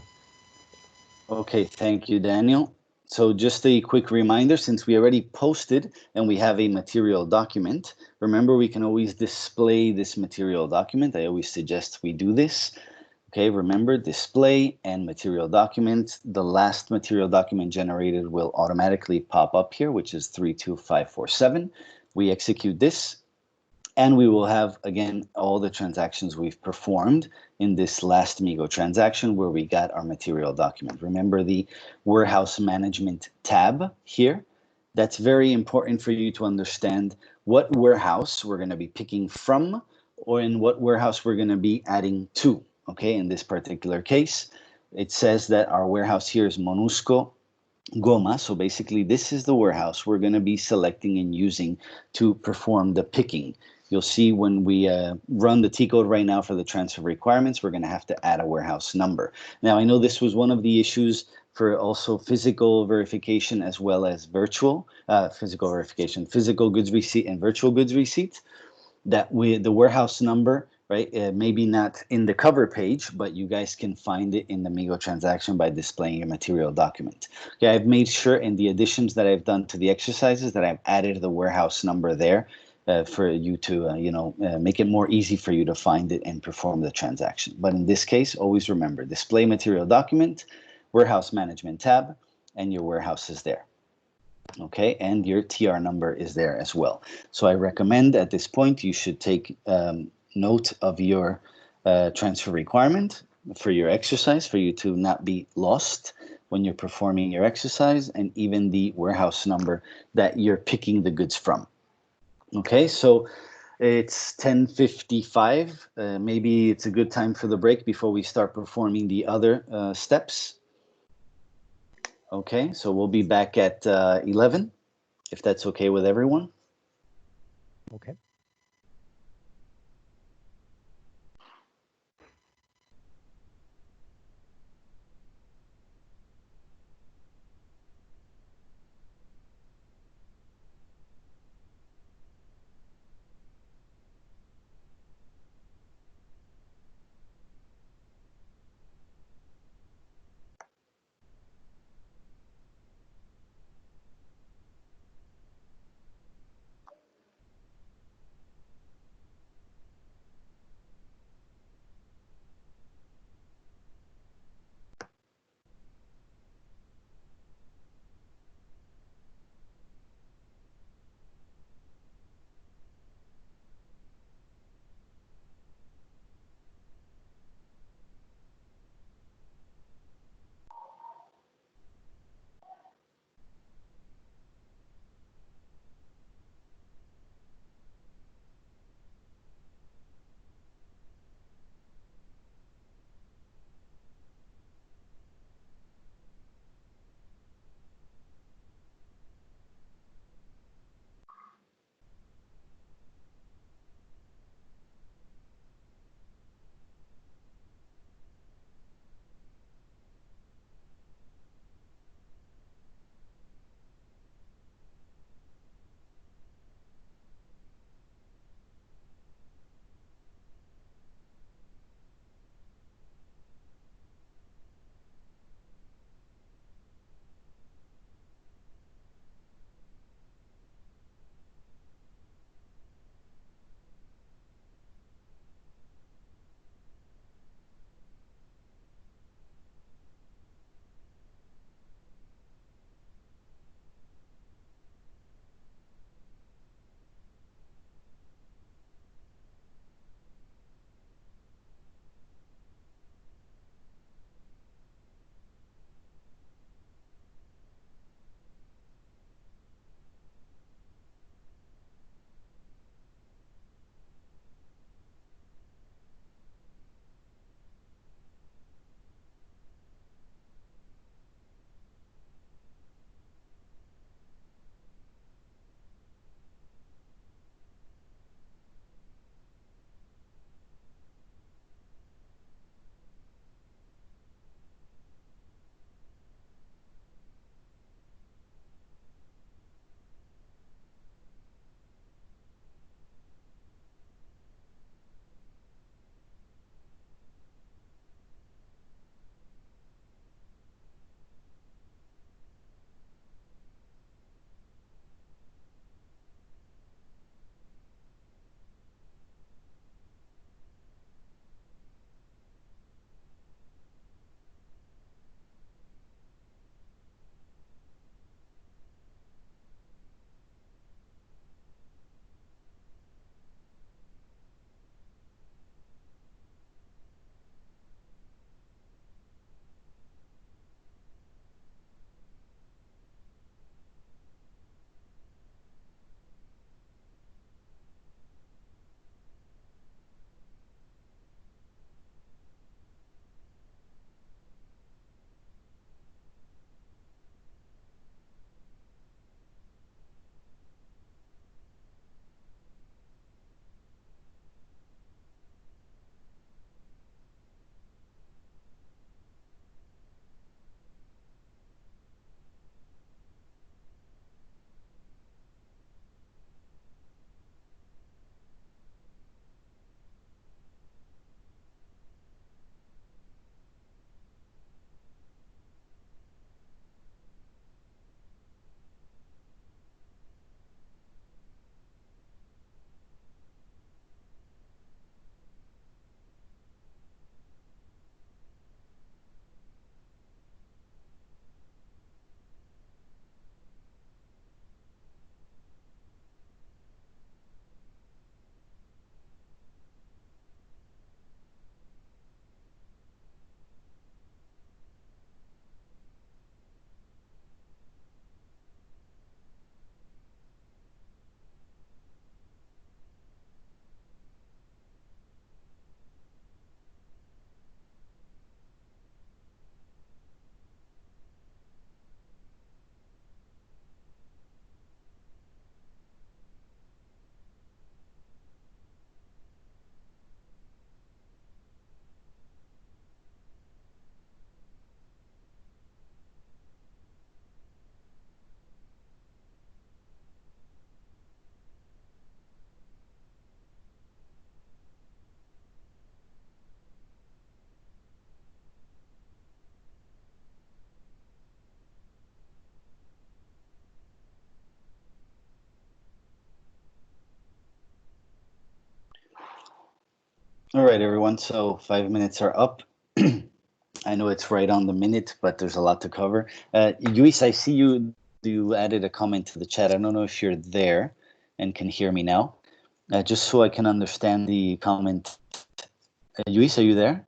Okay, thank you, Daniel. So just a quick reminder, since we already posted and we have a material document, remember we can always display this material document. I always suggest we do this. Okay, remember, display and material document. The last material document generated will automatically pop up here, which is 32547. We execute this, and we will have, again, all the transactions we've performed in this last Migo transaction where we got our material document. Remember the warehouse management tab here? That's very important for you to understand what warehouse we're going to be picking from, or in what warehouse we're going to be adding to. Okay, in this particular case, it says that our warehouse here is Monusco Goma. So basically, this is the warehouse we're going to be selecting and using to perform the picking. You'll see when we run the T-code right now for the transfer requirements, we're going to have to add a warehouse number. Now, I know this was one of the issues for also physical verification as well as virtual physical verification, physical goods receipt and virtual goods receipt, that the warehouse number, right, maybe not in the cover page, but you guys can find it in the Migo transaction by displaying your material document. Okay, I've made sure in the additions that I've done to the exercises that I've added the warehouse number there for you to, make it more easy for you to find it and perform the transaction. But in this case, always remember, display material document, warehouse management tab, and your warehouse is there. Okay, and your TR number is there as well. So I recommend at this point you should take note of your transfer requirement for your exercise, for you to not be lost when you're performing your exercise, and even the warehouse number that you're picking the goods from. Okay, so it's 10:55. Maybe it's a good time for the break before we start performing the other steps. Okay, so we'll be back at 11, if that's okay with everyone. Okay. All right, everyone. So 5 minutes are up. I know it's right on the minute, but there's a lot to cover. Luis, I see you added a comment to the chat. I don't know if you're there and can hear me now. Just so I can understand the comment. Luis, are you there?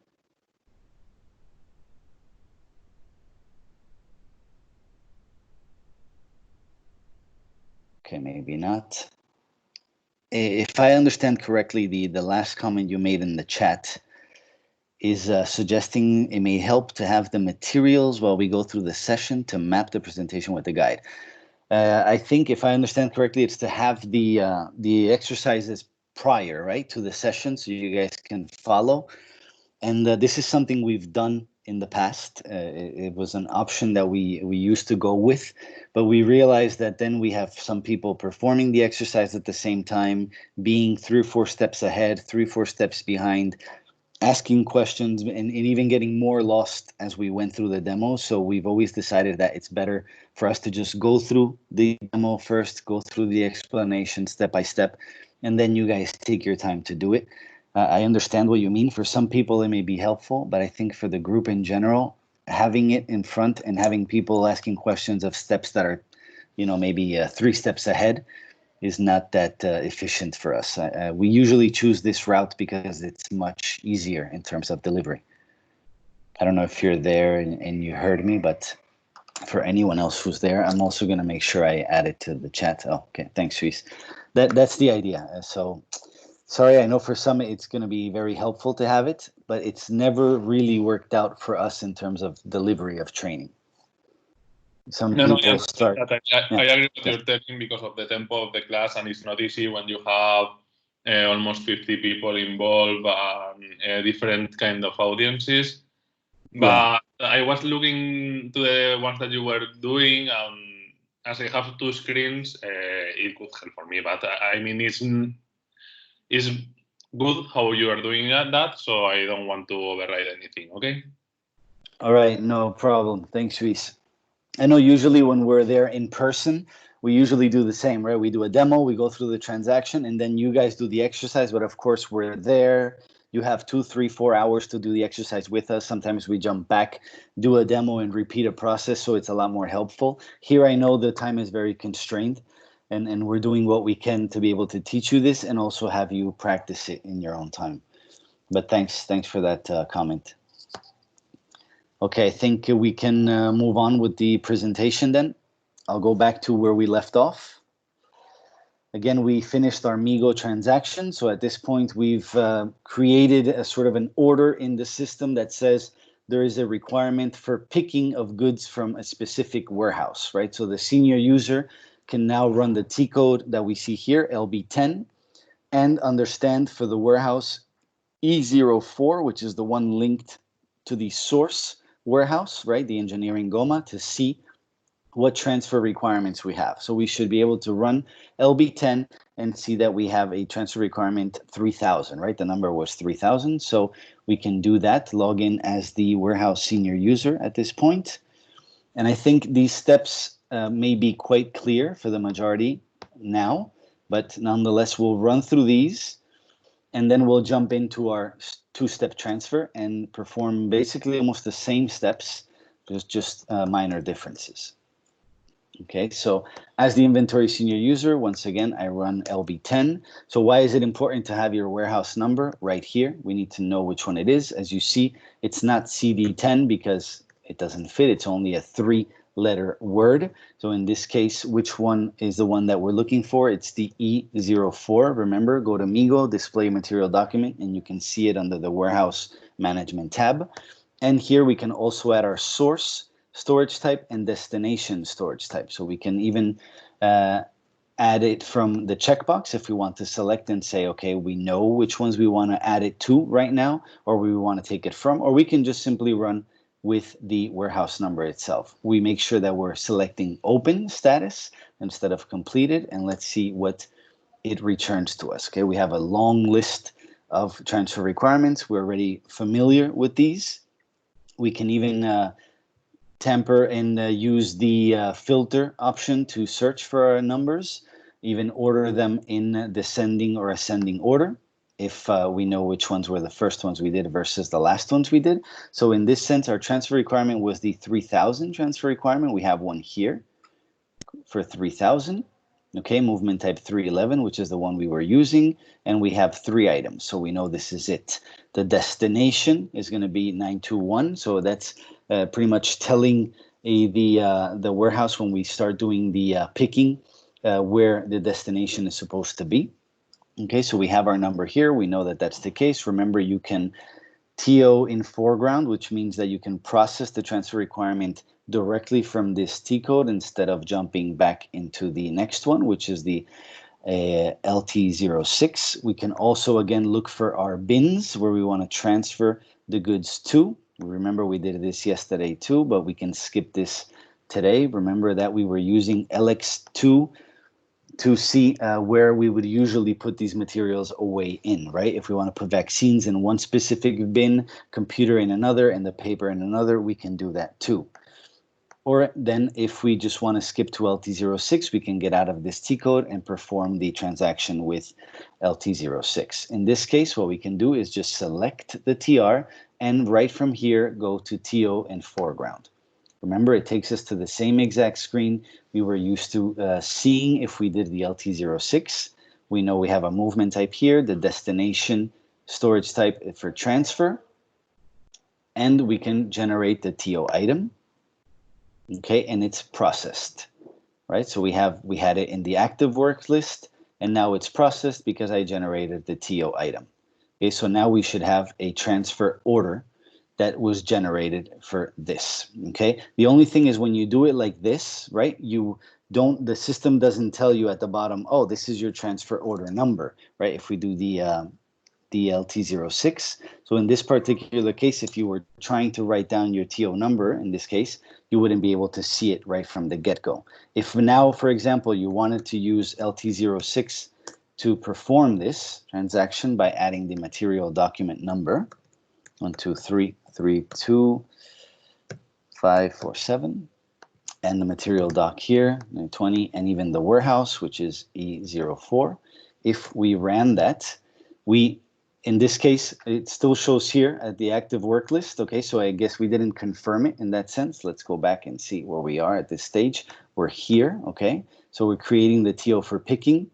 Okay, maybe not. If I understand correctly, the last comment you made in the chat is suggesting it may help to have the materials while we go through the session to map the presentation with the guide. I think if I understand correctly, it's to have the exercises prior, right, to the session so you guys can follow. And this is something we've done in the past. It was an option that we used to go with, but we realized that then we have some people performing the exercise at the same time, being 3 or 4 steps ahead, 3 or 4 steps behind, asking questions and even getting more lost as we went through the demo. So we've always decided that it's better for us to just go through the demo first, go through the explanation step by step, and then you guys take your time to do it. I understand what you mean. For some people, it may be helpful, but I think for the group in general, having it in front and having people asking questions of steps that are, maybe 3 steps ahead is not that efficient for us. We usually choose this route because it's much easier in terms of delivery. I don't know if you're there and you heard me, but for anyone else who's there, I'm also going to make sure I add it to the chat. Oh, okay, thanks, Luis. That's the idea. So sorry, I know for some it's going to be very helpful to have it, but it's never really worked out for us in terms of delivery of training. Some people start. I agree with your telling because of the tempo of the class, and it's not easy when you have almost 50 people involved and different kind of audiences. But I was looking to the ones that you were doing, and as I have 2 screens, it could help for me. But I mean, it's good how you are doing that, so I don't want to override anything. Okay. All right, no problem. Thanks, Luis. I know usually when we're there in person, we usually do the same, right? We do a demo, we go through the transaction, and then you guys do the exercise. But of course, we're there. You have 2, 3, 4 hours to do the exercise with us. Sometimes we jump back, do a demo, and repeat a process, so it's a lot more helpful. Here, I know the time is very constrained, and we're doing what we can to be able to teach you this and also have you practice it in your own time. But thanks for that comment. Okay, I think we can move on with the presentation then. I'll go back to where we left off. Again, we finished our Migo transaction. So at this point, we've created a sort of an order in the system that says there is a requirement for picking of goods from a specific warehouse, right? So the senior user can now run the T code that we see here, LB10, and understand for the warehouse E04, which is the one linked to the source warehouse, right, the engineering Goma, to see what transfer requirements we have. So we should be able to run LB10 and see that we have a transfer requirement 3000, right? The number was 3000. So we can do that, log in as the warehouse senior user at this point. And I think these steps may be quite clear for the majority now, but nonetheless, we'll run through these and then we'll jump into our 2-step transfer and perform basically almost the same steps, just minor differences. Okay, so as the inventory senior user, once again, I run LB10. So why is it important to have your warehouse number right here? We need to know which one it is. As you see, it's not CD10 because it doesn't fit. It's only a 3-letter word. So in this case, which one is the one that we're looking for? It's the E04. Remember, go to Migo, display material document, and you can see it under the warehouse management tab. And here we can also add our source storage type and destination storage type. So we can even add it from the checkbox if we want to select and say, okay, we know which ones we want to add it to right now, or we want to take it from, or we can just simply run with the warehouse number itself. We make sure that we're selecting open status instead of completed, and let's see what it returns to us. Okay, we have a long list of transfer requirements. We're already familiar with these. We can even tamper and use the filter option to search for our numbers, even order them in descending or ascending order. if we know which ones were the first ones we did versus the last ones we did. So in this sense, our transfer requirement was the 3000 transfer requirement. We have one here for 3000. Okay, movement type 311, which is the one we were using, and we have 3 items, so we know this is it. The destination is going to be 921, so that's pretty much telling the warehouse when we start doing the picking where the destination is supposed to be. Okay, so we have our number here. We know that that's the case. Remember, you can TO in foreground, which means that you can process the transfer requirement directly from this T code instead of jumping back into the next one, which is the LT06. We can also, again, look for our bins where we want to transfer the goods to. Remember, we did this yesterday too, but we can skip this today. Remember that we were using LX2 to see where we would usually put these materials away in, right? If we want to put vaccines in one specific bin, computer in another, and the paper in another, we can do that too. Or then if we just want to skip to LT06, we can get out of this T code and perform the transaction with LT06. In this case, what we can do is just select the TR and right from here, go to TO and foreground. Remember, it takes us to the same exact screen we were used to seeing if we did the LT06. We know we have a movement type here, the destination storage type for transfer, and we can generate the TO item. Okay, and it's processed, right? So we had it in the active work list, and now it's processed because I generated the TO item. Okay, so now we should have a transfer order that was generated for this. Okay, the only thing is when you do it like this, right? The system doesn't tell you at the bottom, oh, this is your transfer order number, right? If we do the LT06. So in this particular case, if you were trying to write down your TO number, in this case, you wouldn't be able to see it right from the get-go. If now, for example, you wanted to use LT06 to perform this transaction by adding the material document number, 123325547, and the material doc here, 920, and even the warehouse, which is E04. If we ran that, in this case, it still shows here at the active work list. Okay, so I guess we didn't confirm it in that sense. Let's go back and see where we are at this stage. We're here, okay? So we're creating the TO for picking,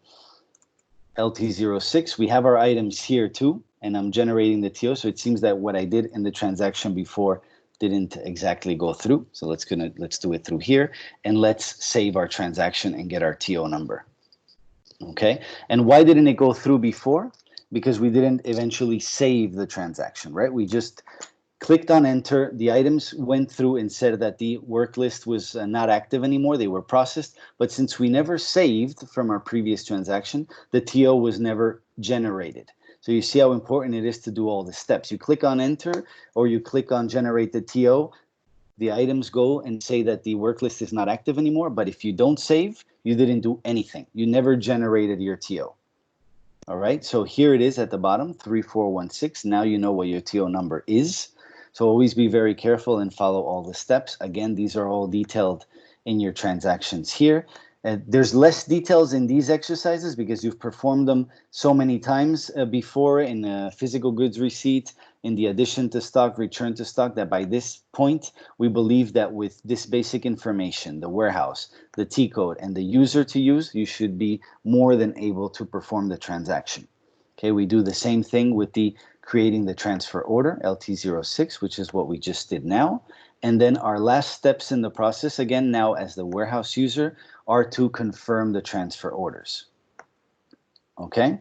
LT06. We have our items here too, and I'm generating the TO. So it seems that what I did in the transaction before didn't exactly go through. So let's do it through here, and let's save our transaction and get our TO number. Okay, and why didn't it go through before? Because we didn't eventually save the transaction, right? We just clicked on enter, the items went through and said that the work list was not active anymore, they were processed, but since we never saved from our previous transaction, the TO was never generated. So you see how important it is to do all the steps. You click on enter or you click on generate the TO, the items go and say that the work list is not active anymore, but if you don't save, you didn't do anything. You never generated your TO. All right, so here it is at the bottom, 3416. Now you know what your TO number is. So always be very careful and follow all the steps. Again, these are all detailed in your transactions here. There's less details in these exercises because you've performed them so many times before in physical goods receipt, in the addition to stock, return to stock, that by this point, we believe that with this basic information, the warehouse, the T code, and the user to use, you should be more than able to perform the transaction. Okay, we do the same thing with the creating the transfer order, LT06, which is what we just did now. And then our last steps in the process, again, now as the warehouse user, are to confirm the transfer orders. Okay,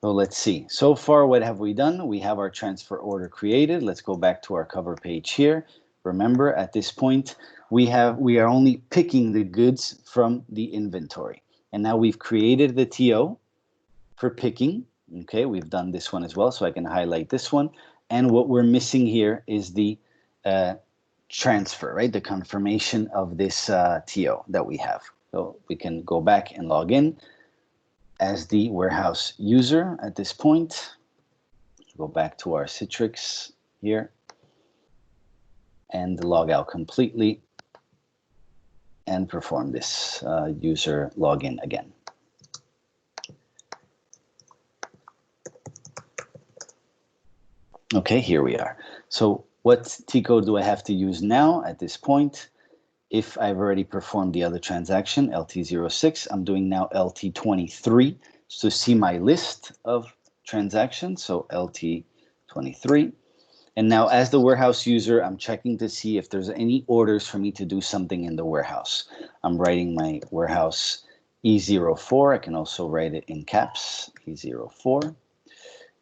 so let's see. So far, what have we done? We have our transfer order created. Let's go back to our cover page here. Remember, at this point, we are only picking the goods from the inventory. And now we've created the TO for picking. Okay, we've done this one as well, so I can highlight this one. And what we're missing here is the transfer, right? The confirmation of this TO that we have. So we can go back and log in as the warehouse user at this point. Go back to our Citrix here and log out completely and perform this user login again. Okay, here we are. So what T-code do I have to use now at this point? If I've already performed the other transaction, LT06, I'm doing now LT23 to see my list of transactions, so LT23. And now as the warehouse user, I'm checking to see if there's any orders for me to do something in the warehouse. I'm writing my warehouse E04. I can also write it in caps, E04.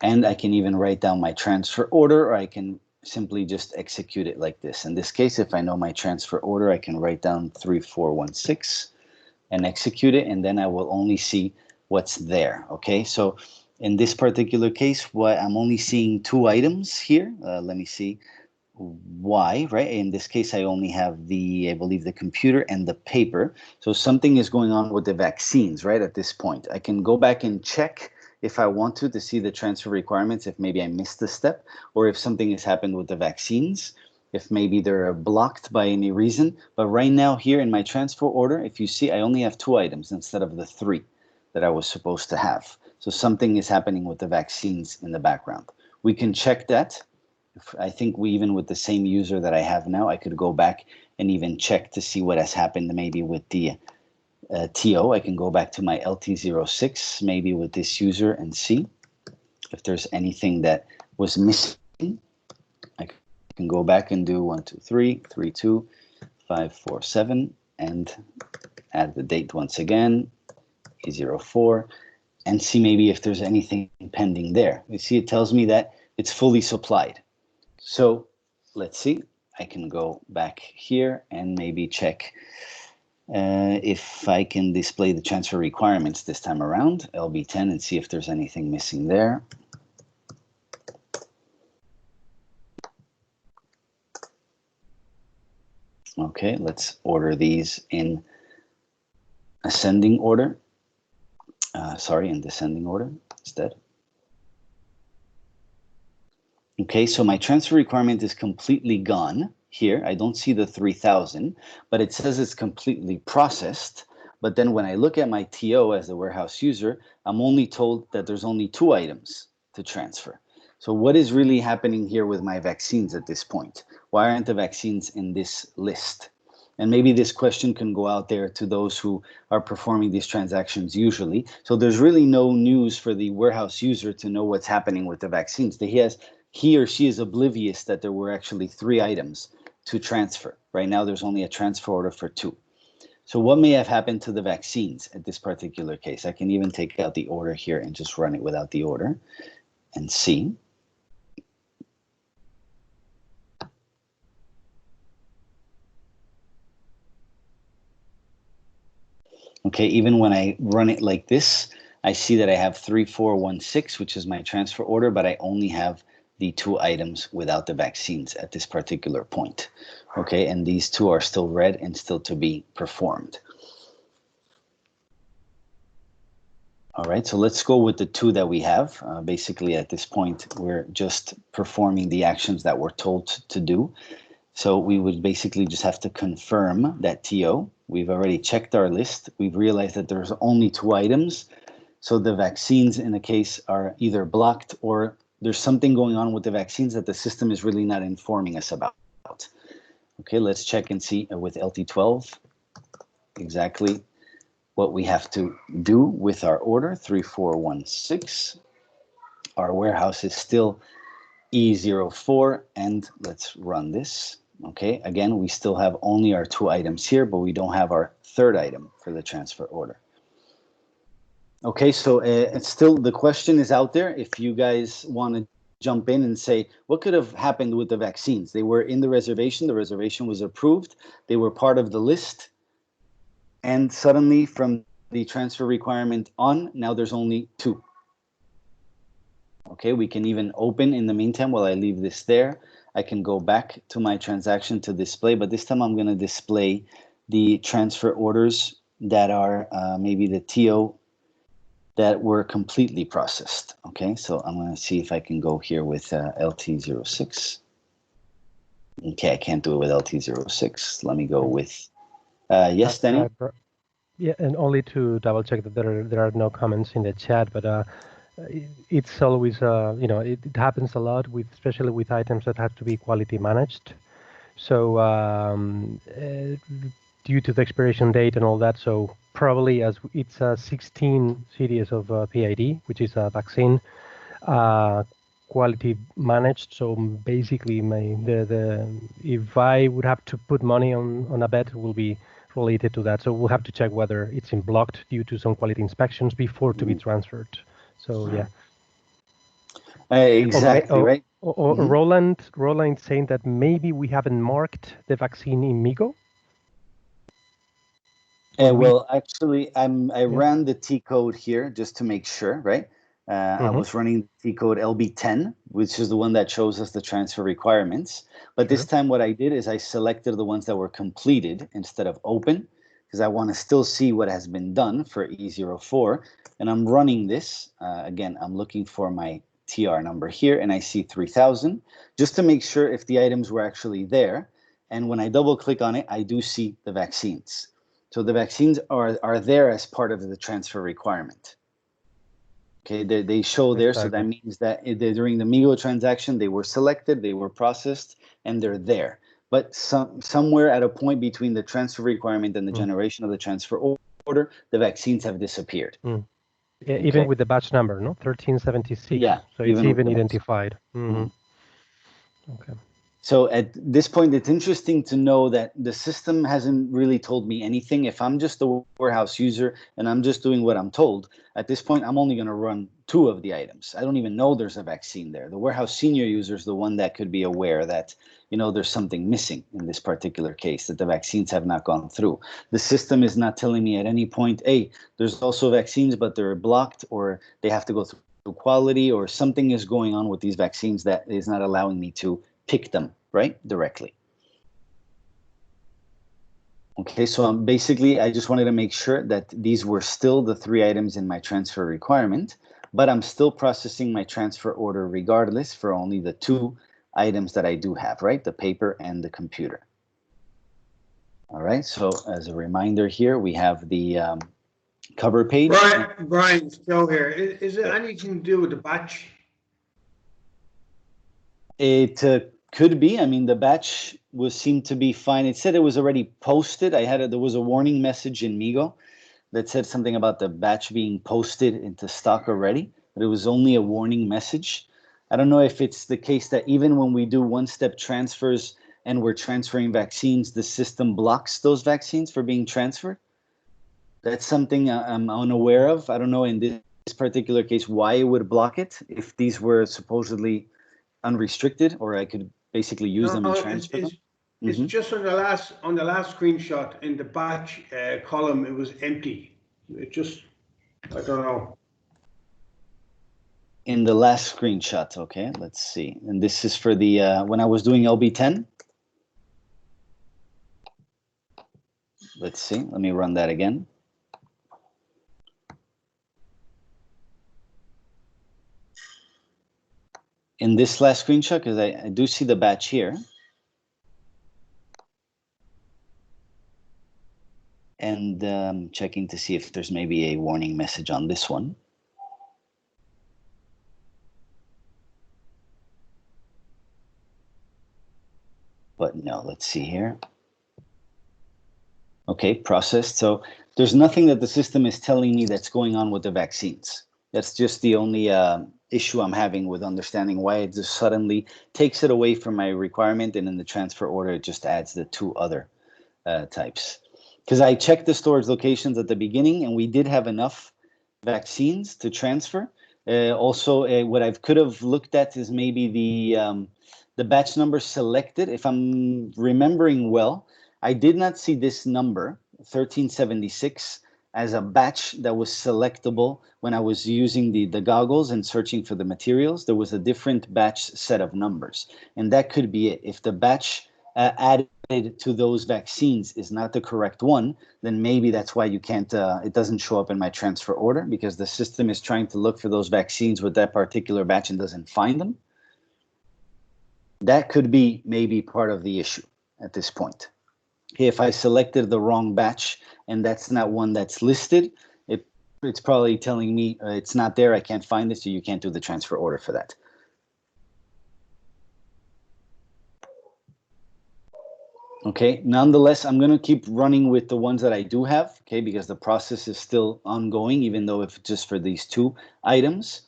And I can even write down my transfer order, or I can simply just execute it like this. In this case, if I know my transfer order, I can write down 3416 and execute it, and then I will only see what's there. Okay, so in this particular case, I'm only seeing 2 items here. Let me see why, right? In this case, I only have I believe the computer and the paper. So something is going on with the vaccines, right? At this point, I can go back and check if I want to see the transfer requirements, if maybe I missed a step, or if something has happened with the vaccines, if maybe they're blocked by any reason. But right now here in my transfer order, if you see, I only have 2 items instead of the 3 that I was supposed to have. So something is happening with the vaccines in the background. We can check that. I think even with the same user that I have now, I could go back and even check to see what has happened maybe with the TO. I can go back to my LT06 maybe with this user and see if there's anything that was missing. I can go back and do 1, 2, 3, 3, 2, 5, 4, 7, and add the date once again, E04, and see maybe if there's anything pending there. You see, it tells me that it's fully supplied. So let's see, I can go back here and maybe check if I can display the transfer requirements this time around, LB10, and see if there's anything missing there. Okay, let's order these in ascending order. In descending order instead. Okay, so my transfer requirement is completely gone here. I don't see the 3,000, but it says it's completely processed. But then when I look at my TO as the warehouse user, I'm only told that there's only 2 items to transfer. So what is really happening here with my vaccines at this point? Why aren't the vaccines in this list? And maybe this question can go out there to those who are performing these transactions usually. So there's really no news for the warehouse user to know what's happening with the vaccines. He or she is oblivious that there were actually 3 items to transfer. Right now, there's only a transfer order for 2. So what may have happened to the vaccines at this particular case? I can even take out the order here and just run it without the order and see. Okay, even when I run it like this, I see that I have 3416, which is my transfer order, but I only have the 2 items without the vaccines at this particular point. Okay, and these 2 are still red and still to be performed. All right, so let's go with the 2 that we have. Basically, at this point, we're just performing the actions that we're told to do. So we would basically just have to confirm that TO. We've already checked our list. We've realized that there's only 2 items. So the vaccines in the case are either blocked or there's something going on with the vaccines that the system is really not informing us about. Okay, let's check and see with LT12 exactly what we have to do with our order, 3416. Our warehouse is still E04, and let's run this. Okay, again, we still have only our 2 items here, but we don't have our 3rd item for the transfer order. Okay, so it's still, the question is out there. If you guys want to jump in and say, what could have happened with the vaccines? They were in the reservation was approved, they were part of the list, and suddenly from the transfer requirement on, now there's only 2. Okay, we can even open in the meantime while I leave this there. I can go back to my transaction to display, but this time I'm going to display the transfer orders that are maybe the TO that were completely processed. Okay, so I'm going to see if I can go here with LT06. Okay, I can't do it with LT06. Let me go with, yes, Danny? Yeah, and only to double check that there are no comments in the chat, but it's always, it happens a lot with, especially with items that have to be quality managed. So due to the expiration date and all that, so probably as it's a 16 series of PID, which is a vaccine, quality managed. So basically, if I would have to put money on a bet, it will be related to that. So we'll have to check whether it's in blocked due to some quality inspections before to be transferred. So yeah. Exactly, right. Roland saying that maybe we haven't marked the vaccine in MIGO. Well, actually, I ran the T code here just to make sure, right? I was running T code LB10, which is the one that shows us the transfer requirements. But this time what I did is I selected the ones that were completed instead of open, because I want to still see what has been done for E04. And I'm running this. Again, I'm looking for my TR number here, and I see 3000, just to make sure if the items were actually there. And when I double click on it, I do see the vaccines. So the vaccines are there as part of the transfer requirement. Okay, they show there, so that means that during the MIGO transaction, they were selected, they were processed, and they're there. But somewhere at a point between the transfer requirement and the generation of the transfer order, the vaccines have disappeared. Yeah, even with the batch number, no? 1376. Yeah. So it's even identified. Okay. So at this point, it's interesting to know that the system hasn't really told me anything. If I'm just a warehouse user and I'm just doing what I'm told, at this point, I'm only going to run 2 of the items. I don't even know there's a vaccine there. The warehouse senior user is the one that could be aware that, there's something missing in this particular case, that the vaccines have not gone through. The system is not telling me at any point, hey, there's also vaccines, but they're blocked, or they have to go through quality, or something is going on with these vaccines that is not allowing me to pick them, right, directly. Okay, so basically, I just wanted to make sure that these were still the 3 items in my transfer requirement, but I'm still processing my transfer order regardless for only the 2 items that I do have, right, the paper and the computer. All right, so as a reminder here, we have the cover page. Brian, it's Joe here. Is it anything to do with the batch? It could be. I mean, the batch seemed to be fine. It said it was already posted. There was a warning message in MIGO that said something about the batch being posted into stock already, but it was only a warning message. I don't know if it's the case that even when we do one-step transfers and we're transferring vaccines, the system blocks those vaccines for being transferred. That's something I'm unaware of. I don't know in this particular case why it would block it if these were supposedly unrestricted, or I could basically use them and transfer them. It's just on the last screenshot in the batch column, it was empty. It just, I don't know. In the last screenshot, okay, let's see. And this is for the when I was doing LB10. Let's see. Let me run that again. In this last screenshot, because I do see the batch here. And checking to see if there's maybe a warning message on this one. But no, let's see here. Okay, processed. So there's nothing that the system is telling me that's going on with the vaccines. That's just the only issue I'm having with understanding why it just suddenly takes it away from my requirement, and in the transfer order, it just adds the 2 other types. Because I checked the storage locations at the beginning, and we did have enough vaccines to transfer. Also, what I could have looked at is maybe the batch number selected. If I'm remembering well, I did not see this number, 1376, as a batch that was selectable when I was using the goggles and searching for the materials. There was a different batch set of numbers, and that could be it. If the batch added to those vaccines is not the correct one, then maybe that's why you can't, it doesn't show up in my transfer order, because the system is trying to look for those vaccines with that particular batch and doesn't find them. That could be maybe part of the issue at this point. If I selected the wrong batch and that's not one that's listed, it it's probably telling me it's not there, I can't find it, so you can't do the transfer order for that. Okay, nonetheless, I'm going to keep running with the ones that I do have, okay, because the process is still ongoing, even though if just for these 2 items.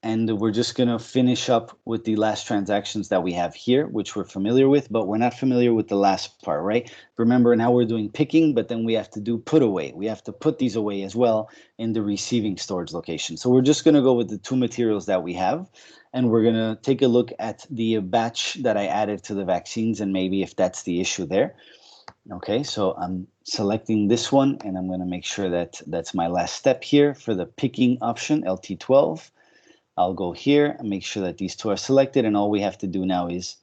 And we're just going to finish up with the last transactions that we have here, which we're familiar with, but we're not familiar with the last part, right? Remember, now we're doing picking, but then we have to do put away. We have to put these away as well in the receiving storage location. So we're just going to go with the 2 materials that we have, and we're going to take a look at the batch that I added to the vaccines and maybe if that's the issue there. Okay, so I'm selecting this one, and I'm going to make sure that that's my last step here for the picking option, LT12. I'll go here and make sure that these 2 are selected, and all we have to do now is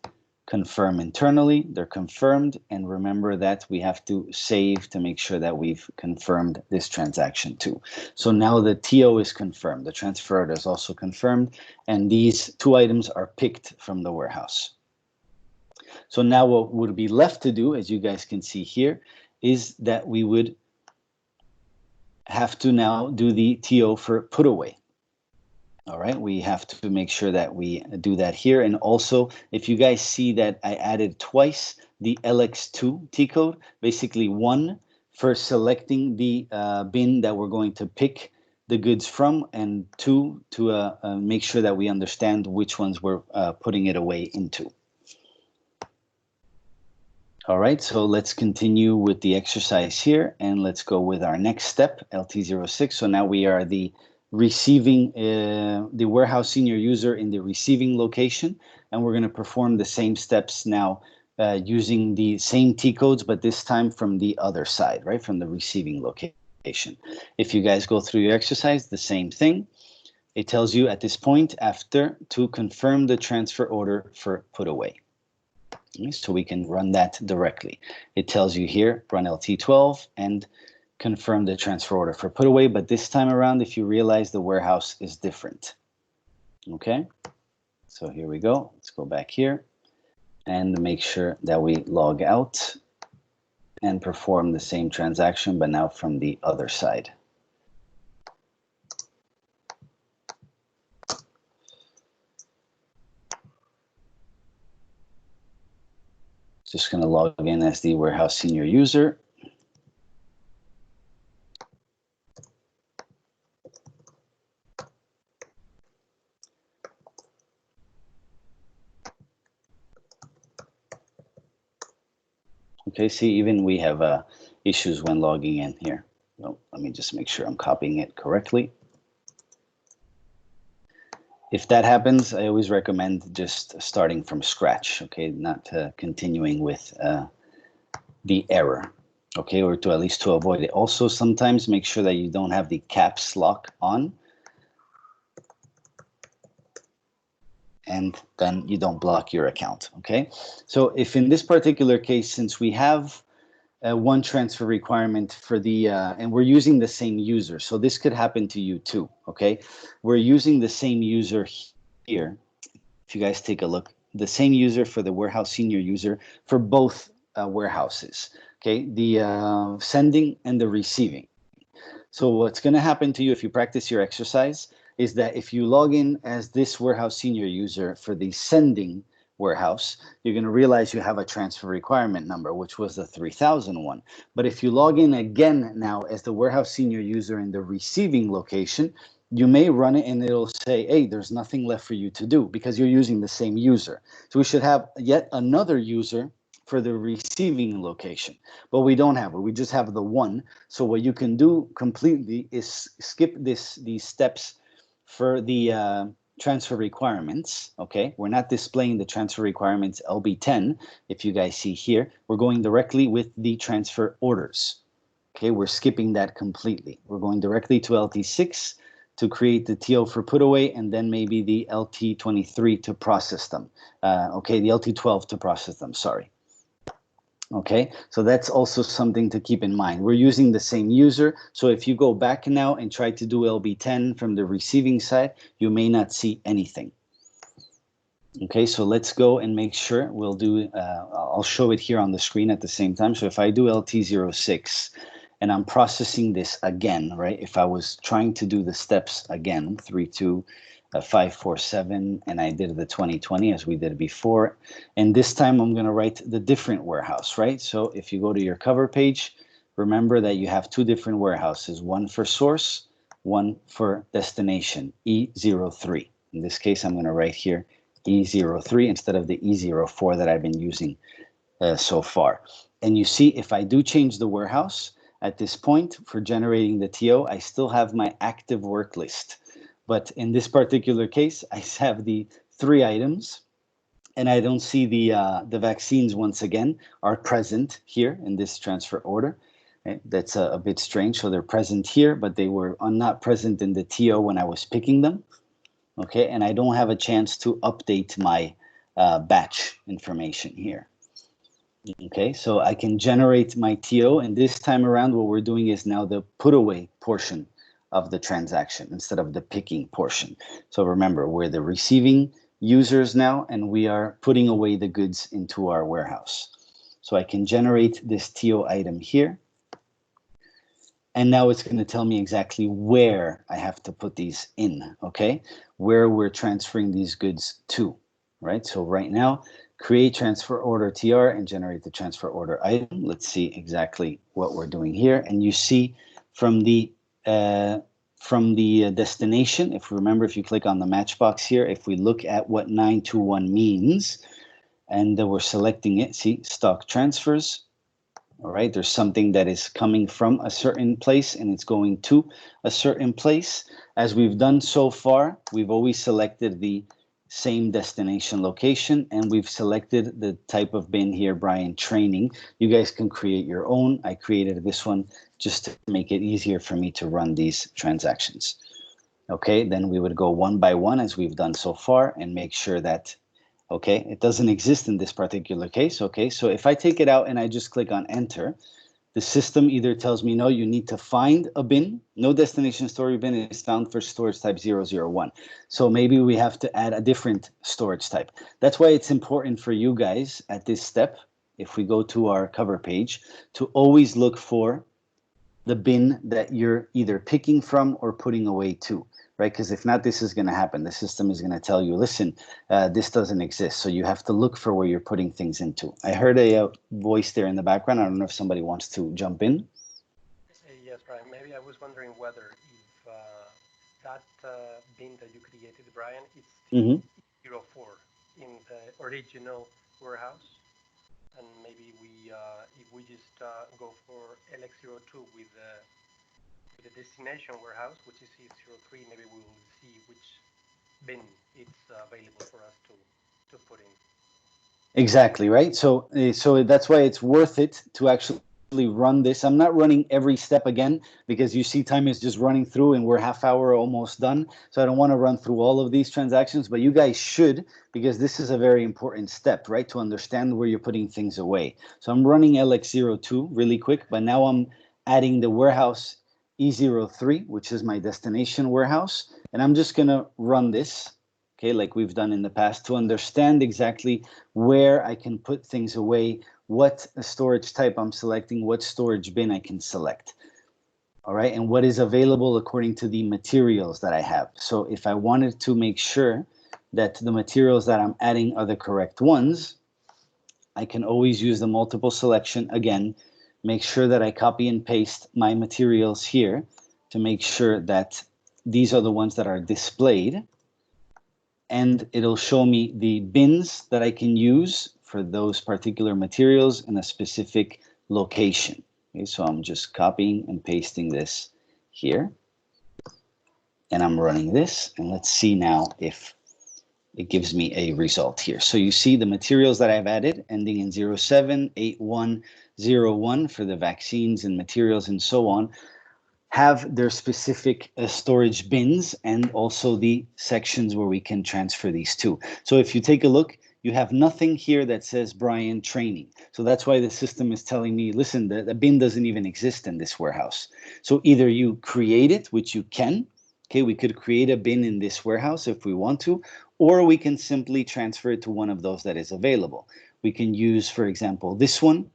confirm internally. They're confirmed, and remember that we have to save to make sure that we've confirmed this transaction too. So now the TO is confirmed, the transfer order is also confirmed, and these 2 items are picked from the warehouse. So now what would be left to do, as you guys can see here, is that we would have to now do the TO for put away. All right, we have to make sure that we do that here. And also, if you guys see that I added twice the LX2 T code, basically 1 for selecting the bin that we're going to pick the goods from, and 2 to make sure that we understand which ones we're putting it away into. All right, so let's continue with the exercise here, and let's go with our next step, LT06. So now we are the receiving, the warehouse senior user in the receiving location, and we're going to perform the same steps now using the same T codes, but this time from the other side, right, from the receiving location. If you guys go through your exercise, the same thing. It tells you at this point after to confirm the transfer order for put away. Okay, so we can run that directly. It tells you here, run LT12 and confirm the transfer order for put away, but this time around, if you realize the warehouse is different. Okay, so here we go. Let's go back here and make sure that we log out and perform the same transaction, but now from the other side. Just going to log in as the warehouse senior user. Okay, see, even we have issues when logging in here. Well, let me just make sure I'm copying it correctly. If that happens, I always recommend just starting from scratch, okay, not continuing with the error, okay, or to at least to avoid it. Also, sometimes make sure that you don't have the caps lock on, and then you don't block your account, okay? So if in this particular case, since we have one transfer requirement for the, and we're using the same user, so this could happen to you too, okay? We're using the same user here. If you guys take a look, the same user for the warehouse senior user for both warehouses, okay? The sending and the receiving. So what's gonna happen to you if you practice your exercise is that if you log in as this warehouse senior user for the sending warehouse, you're going to realize you have a transfer requirement number, which was the 3001. But if you log in again now as the warehouse senior user in the receiving location, you may run it and it'll say, hey, there's nothing left for you to do because you're using the same user. So we should have yet another user for the receiving location, but we don't have it. We just have the one. So what you can do completely is skip these steps for the transfer requirements, okay? We're not displaying the transfer requirements LB10, if you guys see here. We're going directly with the transfer orders, okay? We're skipping that completely. We're going directly to LT6 to create the TO for put away, and then maybe the LT23 to process them. Okay, the LT12 to process them, sorry. Okay, so that's also something to keep in mind. We're using the same user, so if you go back now and try to do LB10 from the receiving side, you may not see anything. Okay, so let's go and make sure we'll do, I'll show it here on the screen at the same time. So if I do LT06 and I'm processing this again, right? If I was trying to do the steps again, 3, 2, 5, 4, 7, and I did the 2020 as we did before, and this time I'm going to write the different warehouse, right? So if you go to your cover page, remember that you have two different warehouses, one for source, one for destination, E03. In this case, I'm going to write here E03 instead of the E04 that I've been using so far. And you see, if I do change the warehouse at this point for generating the TO, I still have my active work list. But in this particular case, I have the 3 items, and I don't see the vaccines once again are present here in this transfer order. Right? That's a bit strange. So they're present here, but they were not present in the TO when I was picking them. Okay, and I don't have a chance to update my batch information here. Okay, so I can generate my TO, and this time around what we're doing is now the put away portion of the transaction instead of the picking portion. So remember, we're the receiving users now, and we are putting away the goods into our warehouse. So I can generate this TO item here, and now it's going to tell me exactly where I have to put these in, okay? Where we're transferring these goods to, right? So right now, create transfer order TR and generate the transfer order item. Let's see exactly what we're doing here. And you see from the destination, if you remember, if you click on the matchbox here, if we look at what 921 means, and we're selecting it, see, stock transfers. All right, there's something that is coming from a certain place and it's going to a certain place. As we've done so far, we've always selected the same destination location, and we've selected the type of bin here, Brian, training. You guys can create your own. I created this one just to make it easier for me to run these transactions. Okay, then we would go one by one as we've done so far and make sure that, okay, it doesn't exist in this particular case. Okay, so if I take it out and I just click on enter, the system either tells me, no, you need to find a bin. No destination storage bin is found for storage type 001. So maybe we have to add a different storage type. That's why it's important for you guys at this step, if we go to our cover page, to always look for the bin that you're either picking from or putting away to. Right? Because if not, this is going to happen. The system is going to tell you, listen, this doesn't exist. So you have to look for where you're putting things into. I heard a voice there in the background. I don't know if somebody wants to jump in. Yes, Brian. Maybe I was wondering whether if that bin that you created, Brian, it's 04 in the original warehouse. And maybe we, if we just go for LX02 with the destination warehouse, which is E03, maybe we will see which bin it's available for us to put in. Exactly, right? So that's why it's worth it to actually run this. I'm not running every step again because you see time is just running through and we're half hour almost done. So I don't want to run through all of these transactions, but you guys should, because this is a very important step, right? To understand where you're putting things away. So I'm running LX02 really quick, but now I'm adding the warehouse E03, which is my destination warehouse. And I'm just going to run this, okay, like we've done in the past, to understand exactly where I can put things away, what storage type I'm selecting, what storage bin I can select. All right, and what is available according to the materials that I have. So if I wanted to make sure that the materials that I'm adding are the correct ones, I can always use the multiple selection again, make sure that I copy and paste my materials here to make sure that these are the ones that are displayed. And it'll show me the bins that I can use for those particular materials in a specific location. Okay, so I'm just copying and pasting this here. And I'm running this. And let's see now if it gives me a result here. So you see the materials that I've added ending in 078101 for the vaccines and materials and so on, have their specific storage bins and also the sections where we can transfer these to. So if you take a look, you have nothing here that says Brian training. So that's why the system is telling me, listen, the bin doesn't even exist in this warehouse. So either you create it, which you can, okay, we could create a bin in this warehouse if we want to, or we can simply transfer it to one of those that is available. We can use, for example, this one.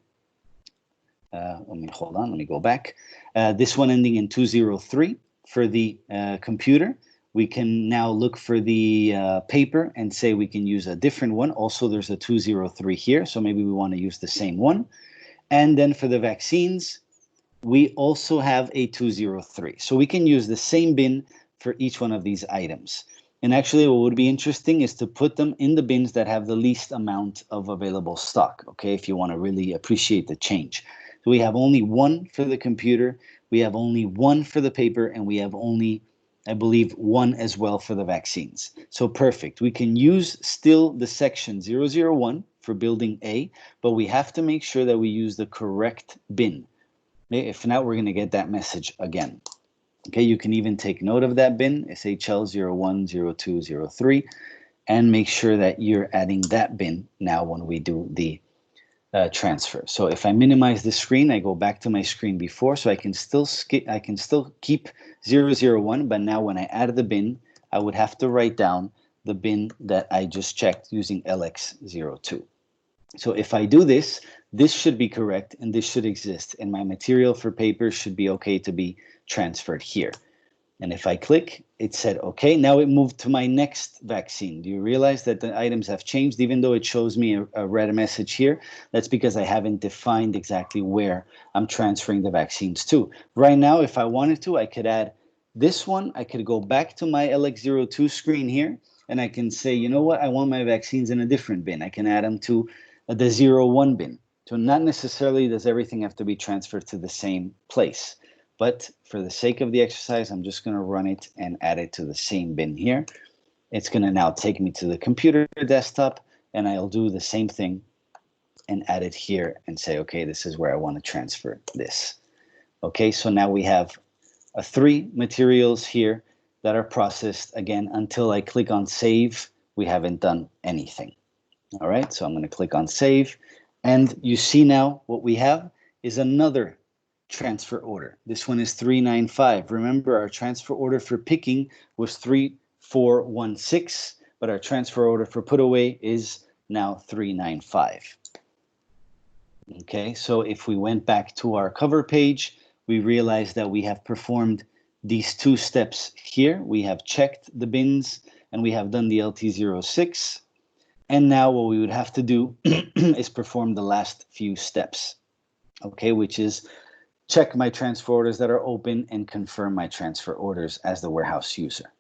hold on, let me go back. This one ending in 203 for the computer. We can now look for the paper and say we can use a different one. Also, there's a 203 here, so maybe we want to use the same one. And then for the vaccines, we also have a 203. So we can use the same bin for each one of these items. And actually, what would be interesting is to put them in the bins that have the least amount of available stock, okay, if you want to really appreciate the change. So we have only one for the computer, we have only one for the paper, and we have only, I believe, one as well for the vaccines. So perfect. We can use still the section 001 for building A, but we have to make sure that we use the correct bin. If not, we're going to get that message again. Okay, you can even take note of that bin, SHL 01, 02, 03, and make sure that you're adding that bin now when we do the transfer. So if I minimize the screen, I go back to my screen before, so I can still keep 001, but now when I add the bin, I would have to write down the bin that I just checked using LX02. So if I do this, this should be correct and this should exist, and my material for paper should be okay to be transferred here. And if I click, it said okay. Now it moved to my next vaccine. Do you realize that the items have changed even though it shows me a red message here? That's because I haven't defined exactly where I'm transferring the vaccines to. Right now, if I wanted to, I could add this one. I could go back to my LX02 screen here and I can say, you know what, I want my vaccines in a different bin. I can add them to the 01 bin. So not necessarily does everything have to be transferred to the same place. But for the sake of the exercise, I'm just going to run it and add it to the same bin here. It's going to now take me to the computer desktop, and I'll do the same thing and add it here and say, okay, this is where I want to transfer this. Okay, so now we have 3 materials here that are processed. Again, until I click on save, we haven't done anything. All right, so I'm going to click on save, and you see now what we have is another transfer order. This one is 395. Remember, our transfer order for picking was 3416, but our transfer order for put away is now 395. Okay, so if we went back to our cover page, we realize that we have performed these 2 steps here. We have checked the bins and we have done the LT06. And now what we would have to do is perform the last few steps, okay, which is check my transfer orders that are open and confirm my transfer orders as the warehouse user.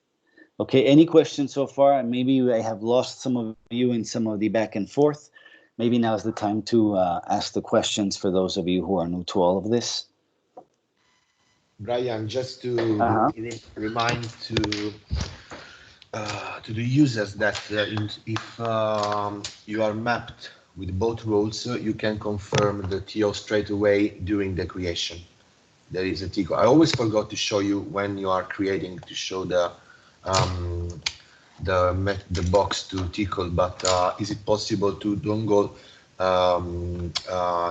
Okay, any questions so far? Maybe I have lost some of you in some of the back and forth. Maybe now is the time to ask the questions for those of you who are new to all of this. Brian, just to remind to the users that if you are mapped with both roles, you can confirm the TO straight away during the creation. There is a tick. I always forgot to show you when you are creating to show the box to tickle, but is it possible to don't go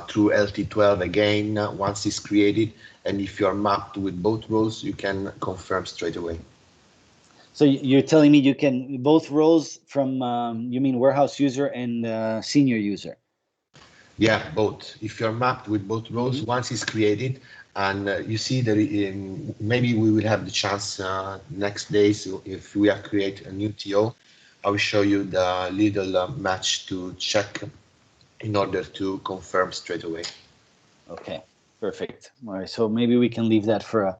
through LT12 again once it's created? And if you are mapped with both roles, you can confirm straight away. So you're telling me you can both roles from you mean warehouse user and senior user? Yeah, both. If you're mapped with both roles, once it's created, and you see that maybe we will have the chance next days if we have created a new TO, I will show you the little match to check in order to confirm straight away. Okay, perfect. All right, so maybe we can leave that for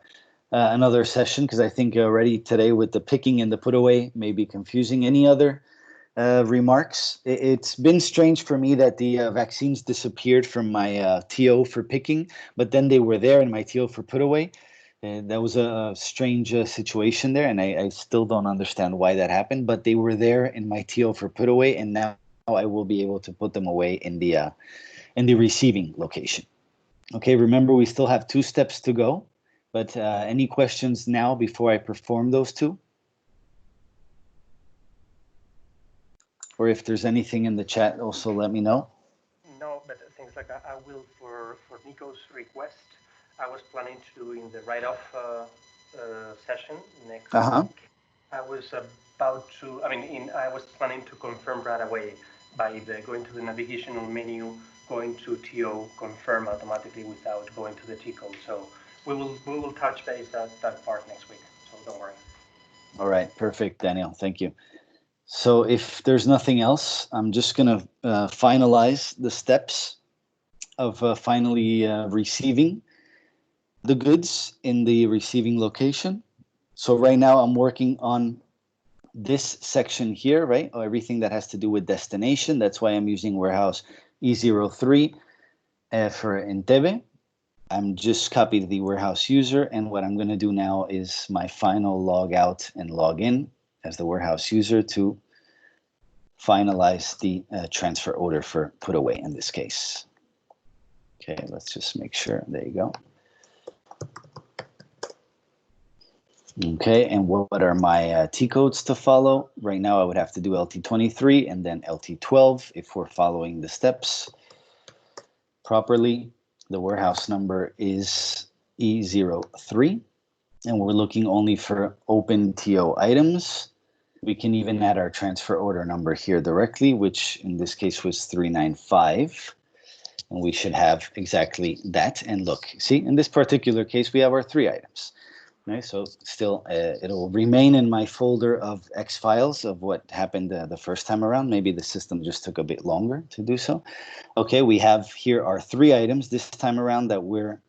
another session, because I think already today with the picking and the put away may be confusing. Any other remarks? It's been strange for me that the vaccines disappeared from my TO for picking, but then they were there in my TO for put away. That was a strange situation there, and I still don't understand why that happened, but they were there in my TO for put away, and now I will be able to put them away in the receiving location. Okay, remember we still have 2 steps to go, but any questions now before I perform those 2? Or if there's anything in the chat, also let me know. No, but things like I will, for Nico's request, I was planning to do in the write-off session next week. I was about to, I was planning to confirm right away by going to the navigational menu going to TO confirm automatically without going to the T code. So we will touch base that part next week. So don't worry. All right, perfect, Daniel. Thank you. So if there's nothing else, I'm just going to finalize the steps of finally receiving the goods in the receiving location. So right now I'm working on this section here, right? Everything that has to do with destination. That's why I'm using warehouse E03 for Entebbe. I'm just copied the warehouse user, and what I'm going to do now is my final log out and log in as the warehouse user to finalize the transfer order for put away in this case. Okay, let's just make sure. There you go. Okay, and what are my T codes to follow? Right now I would have to do LT23 and then LT12 if we're following the steps properly. The warehouse number is E03, and we're looking only for open TO items. We can even add our transfer order number here directly, which in this case was 395. And we should have exactly that. And look, see, in this particular case, we have our 3 items. Right, so still, it'll remain in my folder of X files of what happened the first time around. Maybe the system just took a bit longer to do so. Okay, we have here our 3 items this time around that we're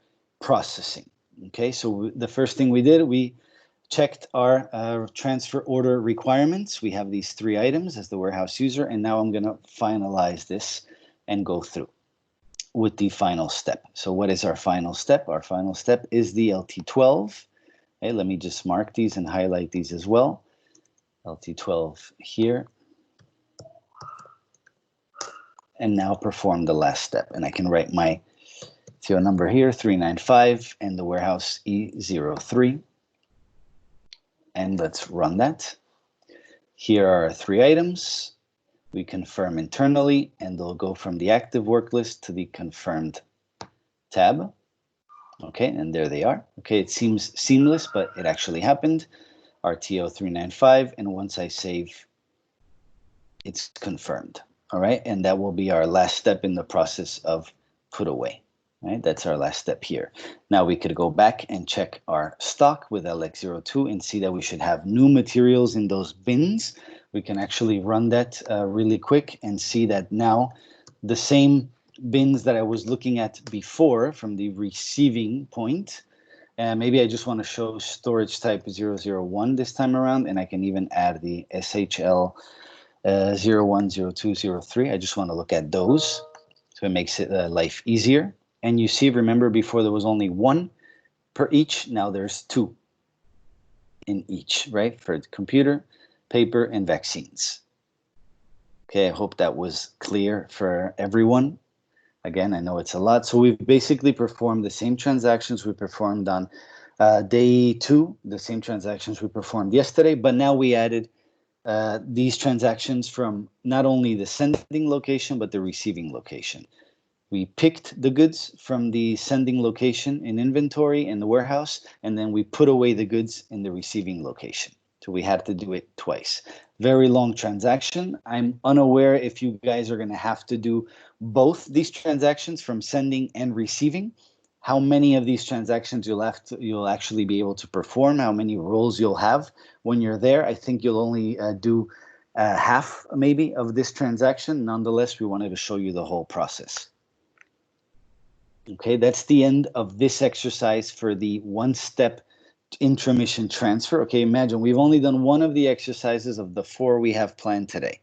processing. Okay, so the first thing we did, we checked our transfer order requirements. We have these 3 items as the warehouse user, and now I'm going to finalize this and go through with the final step. So what is our final step? Our final step is the LT12. Okay, let me just mark these and highlight these as well. LT12 here. And now perform the last step. And I can write my TO number here, 395, and the warehouse E03. And let's run that. Here are our 3 items. We confirm internally, and they'll go from the active work list to the confirmed tab. Okay, and there they are. Okay, it seems seamless, but it actually happened. RTO 395, and once I save, it's confirmed. All right, and that will be our last step in the process of put away. Right, that's our last step here. Now we could go back and check our stock with LX02 and see that we should have new materials in those bins. We can actually run that really quick and see that now the same bins that I was looking at before from the receiving point. Maybe I just want to show storage type 001 this time around, and I can even add the SHL 01, 02, 03. I just want to look at those, so it makes it life easier. And you see, remember before there was only 1 per each, now there's 2 in each, right? For computer, paper, and vaccines. Okay, I hope that was clear for everyone. Again, I know it's a lot. So we've basically performed the same transactions we performed on day 2, the same transactions we performed yesterday, but now we added these transactions from not only the sending location, but the receiving location. We picked the goods from the sending location in inventory in the warehouse, and then we put away the goods in the receiving location. So we had to do it twice. Very long transaction. I'm unaware if you guys are going to have to do both these transactions from sending and receiving. How many of these transactions you'll actually be able to perform, how many roles you'll have when you're there. I think you'll only do half maybe of this transaction. Nonetheless, we wanted to show you the whole process. Okay, that's the end of this exercise for the 1-step intramission transfer. Okay, imagine we've only done 1 of the exercises of the 4 we have planned today.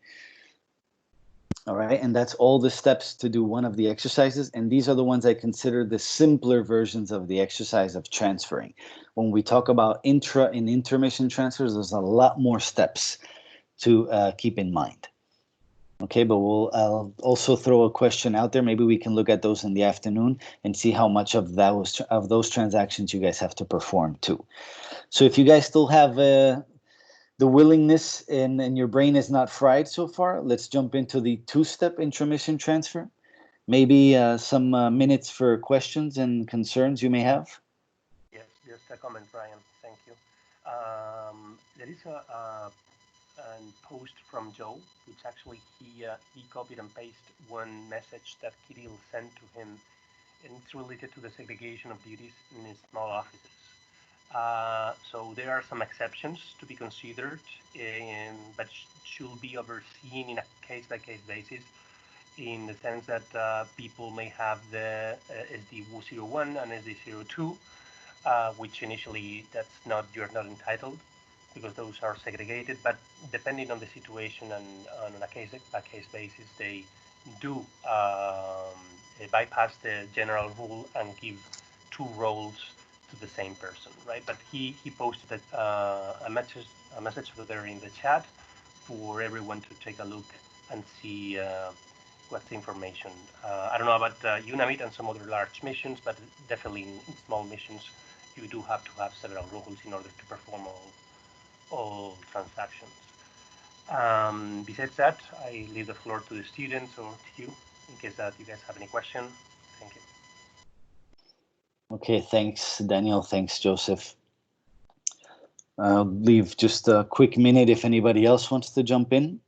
All right, and that's all the steps to do 1 of the exercises, and these are the ones I consider the simpler versions of the exercise of transferring. When we talk about intra and intermission transfers, there's a lot more steps to keep in mind. Okay, but I'll also throw a question out there. Maybe we can look at those in the afternoon and see how much of those transactions you guys have to perform too. So if you guys still have the willingness and your brain is not fried so far, let's jump into the 2-step intramission transfer. Maybe some minutes for questions and concerns you may have. Yes, just a comment, Brian. Thank you. There is and post from Joe, which actually he copied and pasted one message that Kirill sent to him, and it's related to the segregation of duties in small offices. So there are some exceptions to be considered, but should be overseen in a case-by-case basis, in the sense that people may have the SD01 and SD02, which initially you're not entitled, because those are segregated, but depending on the situation and on a case-by-case basis, they do bypass the general rule and give two roles to the same person, right? But he posted a message there in the chat for everyone to take a look and see what's the information. I don't know about UNAMID and some other large missions, but definitely in small missions, you do have to have several rules in order to perform all transactions. Besides that, I leave the floor to the students or to you, in case that you guys have any question. Thank you. Okay, thanks, Daniel. Thanks, Joseph. I'll leave just a quick minute if anybody else wants to jump in.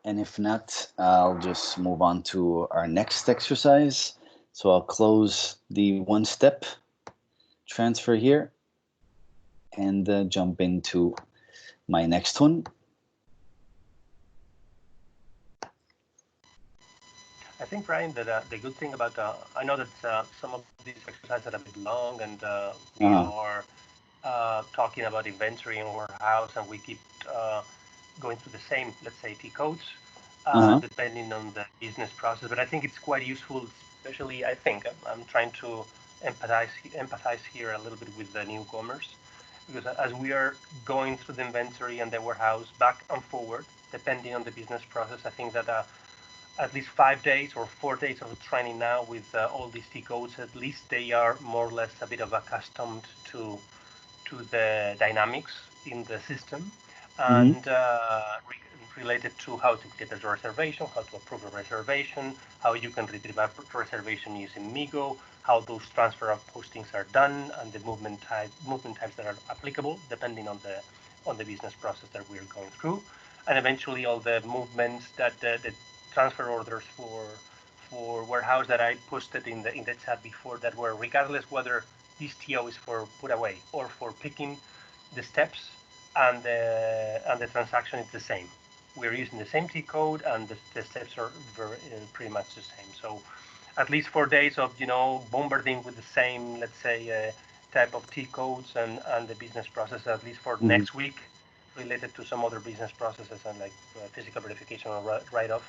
And if not, I'll just move on to our next exercise. So I'll close the one-step transfer here and jump into my next one. I think, Brian, that the good thing about, I know that some of these exercises are a bit long, and we are talking about inventory and warehouse, and we keep going through the same, let's say, T codes, depending on the business process. But I think it's quite useful, especially, I think, I'm trying to empathize here a little bit with the newcomers, because as we are going through the inventory and the warehouse back and forward, depending on the business process, I think that at least 5 days or 4 days of training now with all these T codes, at least they are more or less a bit of accustomed to the dynamics in the system, and related to how to get a reservation, how to approve a reservation, how you can retrieve a reservation using Migo, how those transfer of postings are done, and the movement types that are applicable depending on the business process that we're going through, and eventually all the movements that the transfer orders for warehouse that I posted in the chat before, that were regardless whether this TO is for put away or for picking, the steps and the transaction is the same. We're using the same T code, and the steps are pretty much the same. So at least 4 days of bombarding with the same, let's say, type of T codes and the business process, at least for next week, related to some other business processes and like physical verification or write-off.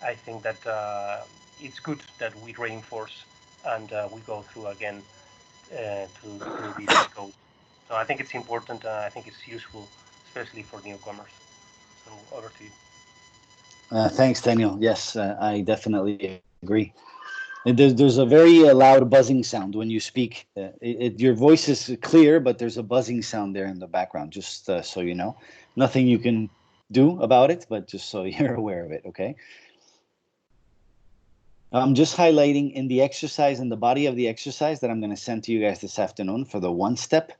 I think that it's good that we reinforce and we go through again to these codes. So I think it's important. I think it's useful, especially for newcomers. So over to you. Thanks, Daniel. Yes, I definitely agree. There's a very loud buzzing sound when you speak. Your voice is clear, but there's a buzzing sound there in the background, just so you know. Nothing you can do about it, but just so you're aware of it, okay? I'm just highlighting in the exercise, in the body of the exercise that I'm going to send to you guys this afternoon for the one step,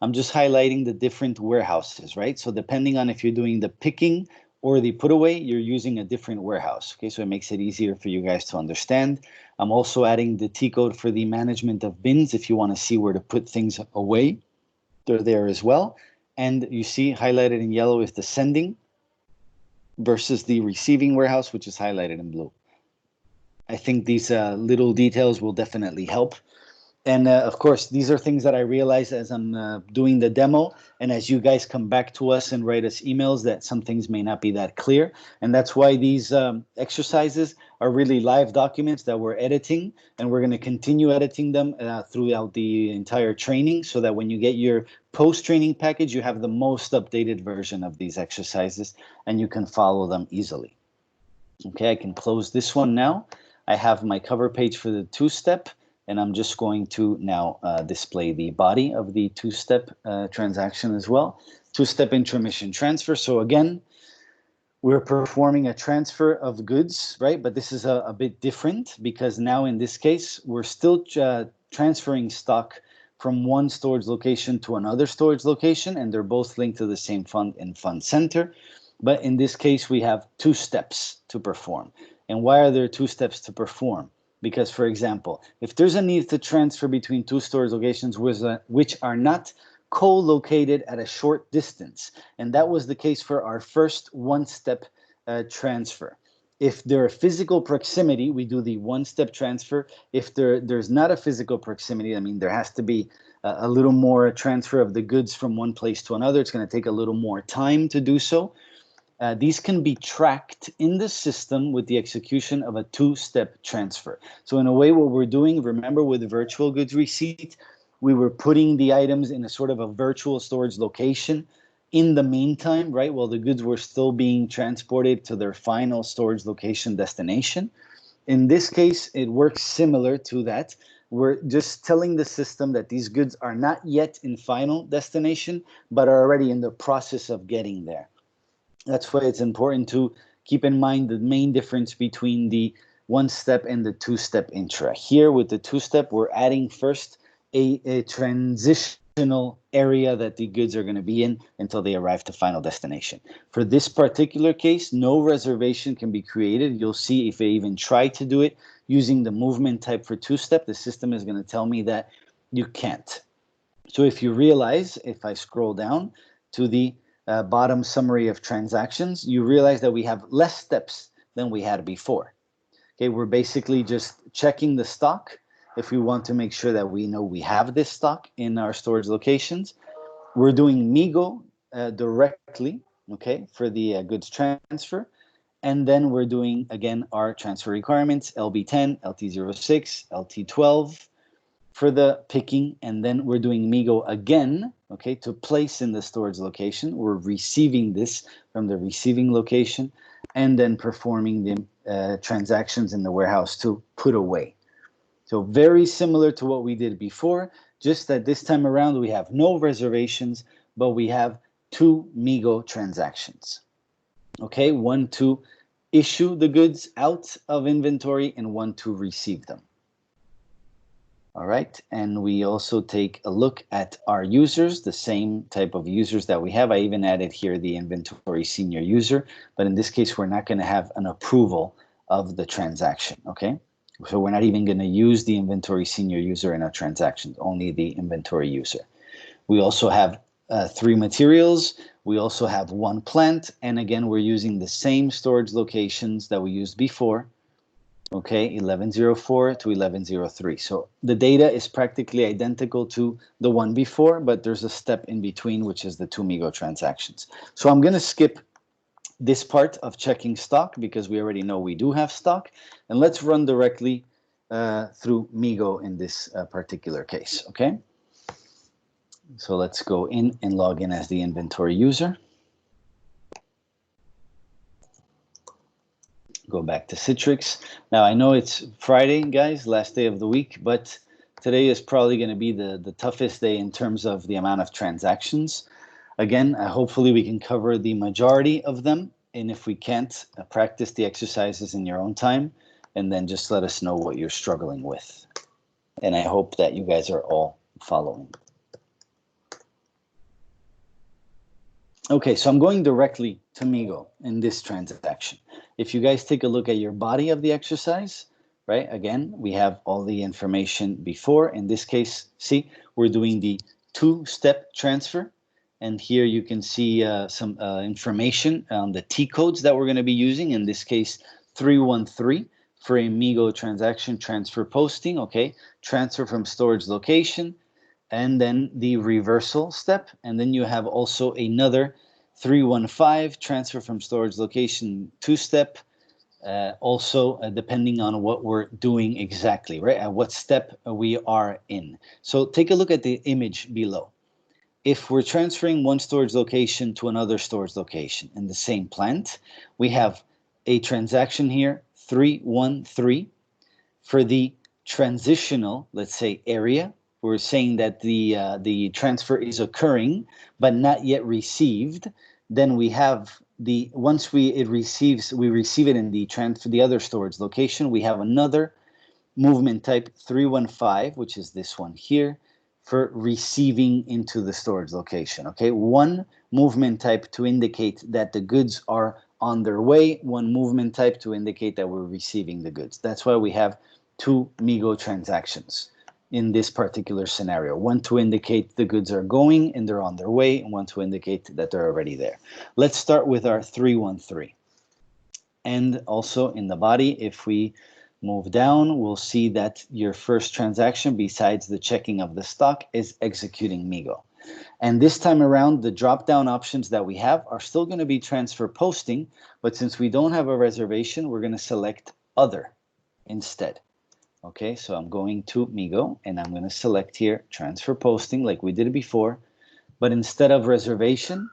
I'm just highlighting the different warehouses, right? So depending on if you're doing the picking or the put away, you're using a different warehouse, okay? So it makes it easier for you guys to understand. I'm also adding the T code for the management of bins if you want to see where to put things away. They're there as well. And you see highlighted in yellow is the sending versus the receiving warehouse, which is highlighted in blue. I think these little details will definitely help. And of course, these are things that I realize as I'm doing the demo, and as you guys come back to us and write us emails, that some things may not be that clear. And that's why these exercises are really live documents that we're editing, and we're going to continue editing them throughout the entire training, so that when you get your post-training package, you have the most updated version of these exercises, and you can follow them easily. Okay, I can close this one now. I have my cover page for the two-step, and I'm just going to now display the body of the two-step transaction as well. Two-step intra-mission transfer. So again, we're performing a transfer of goods, right? But this is a bit different, because now in this case, we're still transferring stock from one storage location to another storage location, and they're both linked to the same fund and fund center. But in this case, we have 2 steps to perform. And why are there 2 steps to perform? Because, for example, if there's a need to transfer between 2 storage locations which are not co-located at a short distance, and that was the case for our first 1-step transfer. If there are physical proximity, we do the 1-step transfer. If there's not a physical proximity, I mean, there has to be a little more transfer of the goods from one place to another. It's going to take a little more time to do so. These can be tracked in the system with the execution of a 2-step transfer. So in a way, what we're doing, remember with virtual goods receipt, we were putting the items in a sort of a virtual storage location in the meantime, right, while the goods were still being transported to their final storage location destination. In this case, it works similar to that. We're just telling the system that these goods are not yet in final destination, but are already in the process of getting there. That's why it's important to keep in mind the main difference between the 1-step and the 2-step INTRA. Here with the 2-step, we're adding first a transitional area that the goods are going to be in until they arrive to final destination. For this particular case, no reservation can be created. You'll see if I even try to do it using the movement type for 2-step, the system is going to tell me that you can't. So if you realize, if I scroll down to the bottom summary of transactions, you realize that we have less steps than we had before. Okay, we're basically just checking the stock if we want to make sure that we know we have this stock in our storage locations. We're doing MIGO directly, okay, for the goods transfer. And then we're doing, again, our transfer requirements, LB10, LT06, LT12 for the picking. And then we're doing MIGO again, okay, to place in the storage location. We're receiving this from the receiving location and then performing the transactions in the warehouse to put away. So very similar to what we did before, just that this time around we have no reservations, but we have 2 MIGO transactions. Okay, 1 to issue the goods out of inventory and 1 to receive them. All right, and we also take a look at our users, the same type of users that we have. I even added here the inventory senior user, but in this case, we're not going to have an approval of the transaction, okay? So we're not even going to use the inventory senior user in our transactions, only the inventory user. We also have 3 materials. We also have 1 plant. And again, we're using the same storage locations that we used before. Okay, 1104 to 1103. So the data is practically identical to the one before, but there's a step in between, which is the 2 MIGO transactions. So I'm going to skip this part of checking stock because we already know we do have stock, and let's run directly through MIGO in this particular case, okay? So let's go in and log in as the inventory user. Go back to Citrix. Now I know it's Friday, guys, last day of the week, but today is probably going to be the toughest day in terms of the amount of transactions. Again, hopefully we can cover the majority of them, and if we can't, practice the exercises in your own time, and then just let us know what you're struggling with. And I hope that you guys are all following. Okay, so I'm going directly to MIGO in this transaction. If you guys take a look at your body of the exercise, right, again, we have all the information before. In this case, see, we're doing the 2-step transfer. And here you can see some information on the T codes that we're going to be using. In this case, 313 for a MIGO transaction transfer posting, okay, transfer from storage location, and then the reversal step. And then you have also another 315 transfer from storage location 2-step, also depending on what we're doing exactly, right, at what step we are in. So take a look at the image below. If we're transferring one storage location to another storage location in the same plant, we have a transaction here, 313. For the transitional, let's say, area, we're saying that the transfer is occurring, but not yet received. Then we have once we receive it in the other storage location, we have another movement type 315, which is this one here, for receiving into the storage location, okay? One movement type to indicate that the goods are on their way, one movement type to indicate that we're receiving the goods. That's why we have two MiGo transactions in this particular scenario. One to indicate the goods are going and they're on their way, and one to indicate that they're already there. Let's start with our 313. And also in the body, if we move down, we'll see that your first transaction, besides the checking of the stock, is executing MiGo. And this time around, the drop-down options that we have are still going to be transfer posting, but since we don't have a reservation, we're going to select other instead. Okay, so I'm going to MiGo, and I'm going to select here transfer posting like we did before, but instead of reservation,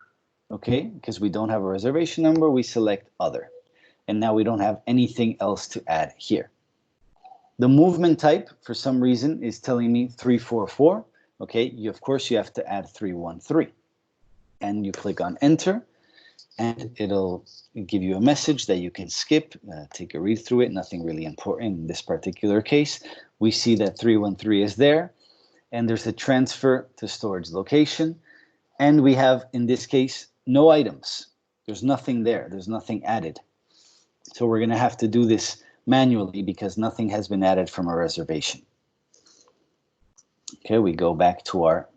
okay, because we don't have a reservation number, we select other. And now we don't have anything else to add here. The movement type, for some reason, is telling me 344. Okay, of course, you have to add 313. And you click on enter, and it'll give you a message that you can skip, take a read through it, nothing really important in this particular case. We see that 313 is there, and there's a transfer to storage location. And we have, in this case, no items. There's nothing there, there's nothing added. So we're going to have to do this manually because nothing has been added from a reservation. Okay, we go back to our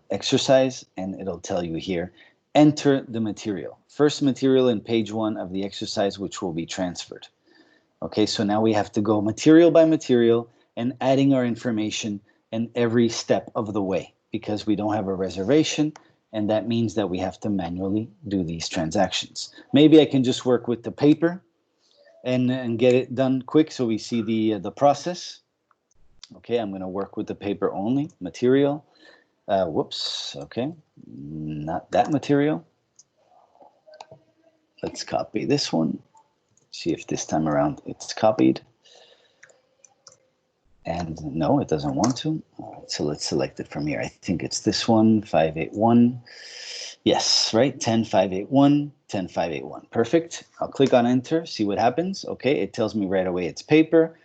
exercise, and it'll tell you here, enter the material. First material in page 1 of the exercise, which will be transferred. Okay, so now we have to go material by material and adding our information in every step of the way because we don't have a reservation, and that means that we have to manually do these transactions. Maybe I can just work with the paper and get it done quick so we see the process. Okay, I'm going to work with the paper only. Material. Whoops. Okay, not that material. Let's copy this one. See if this time around it's copied. And no, it doesn't want to. All right, so let's select it from here. I think it's this one, 581. Yes, right, 10581, 10581. Perfect. I'll click on enter, see what happens. Okay, it tells me right away it's paper.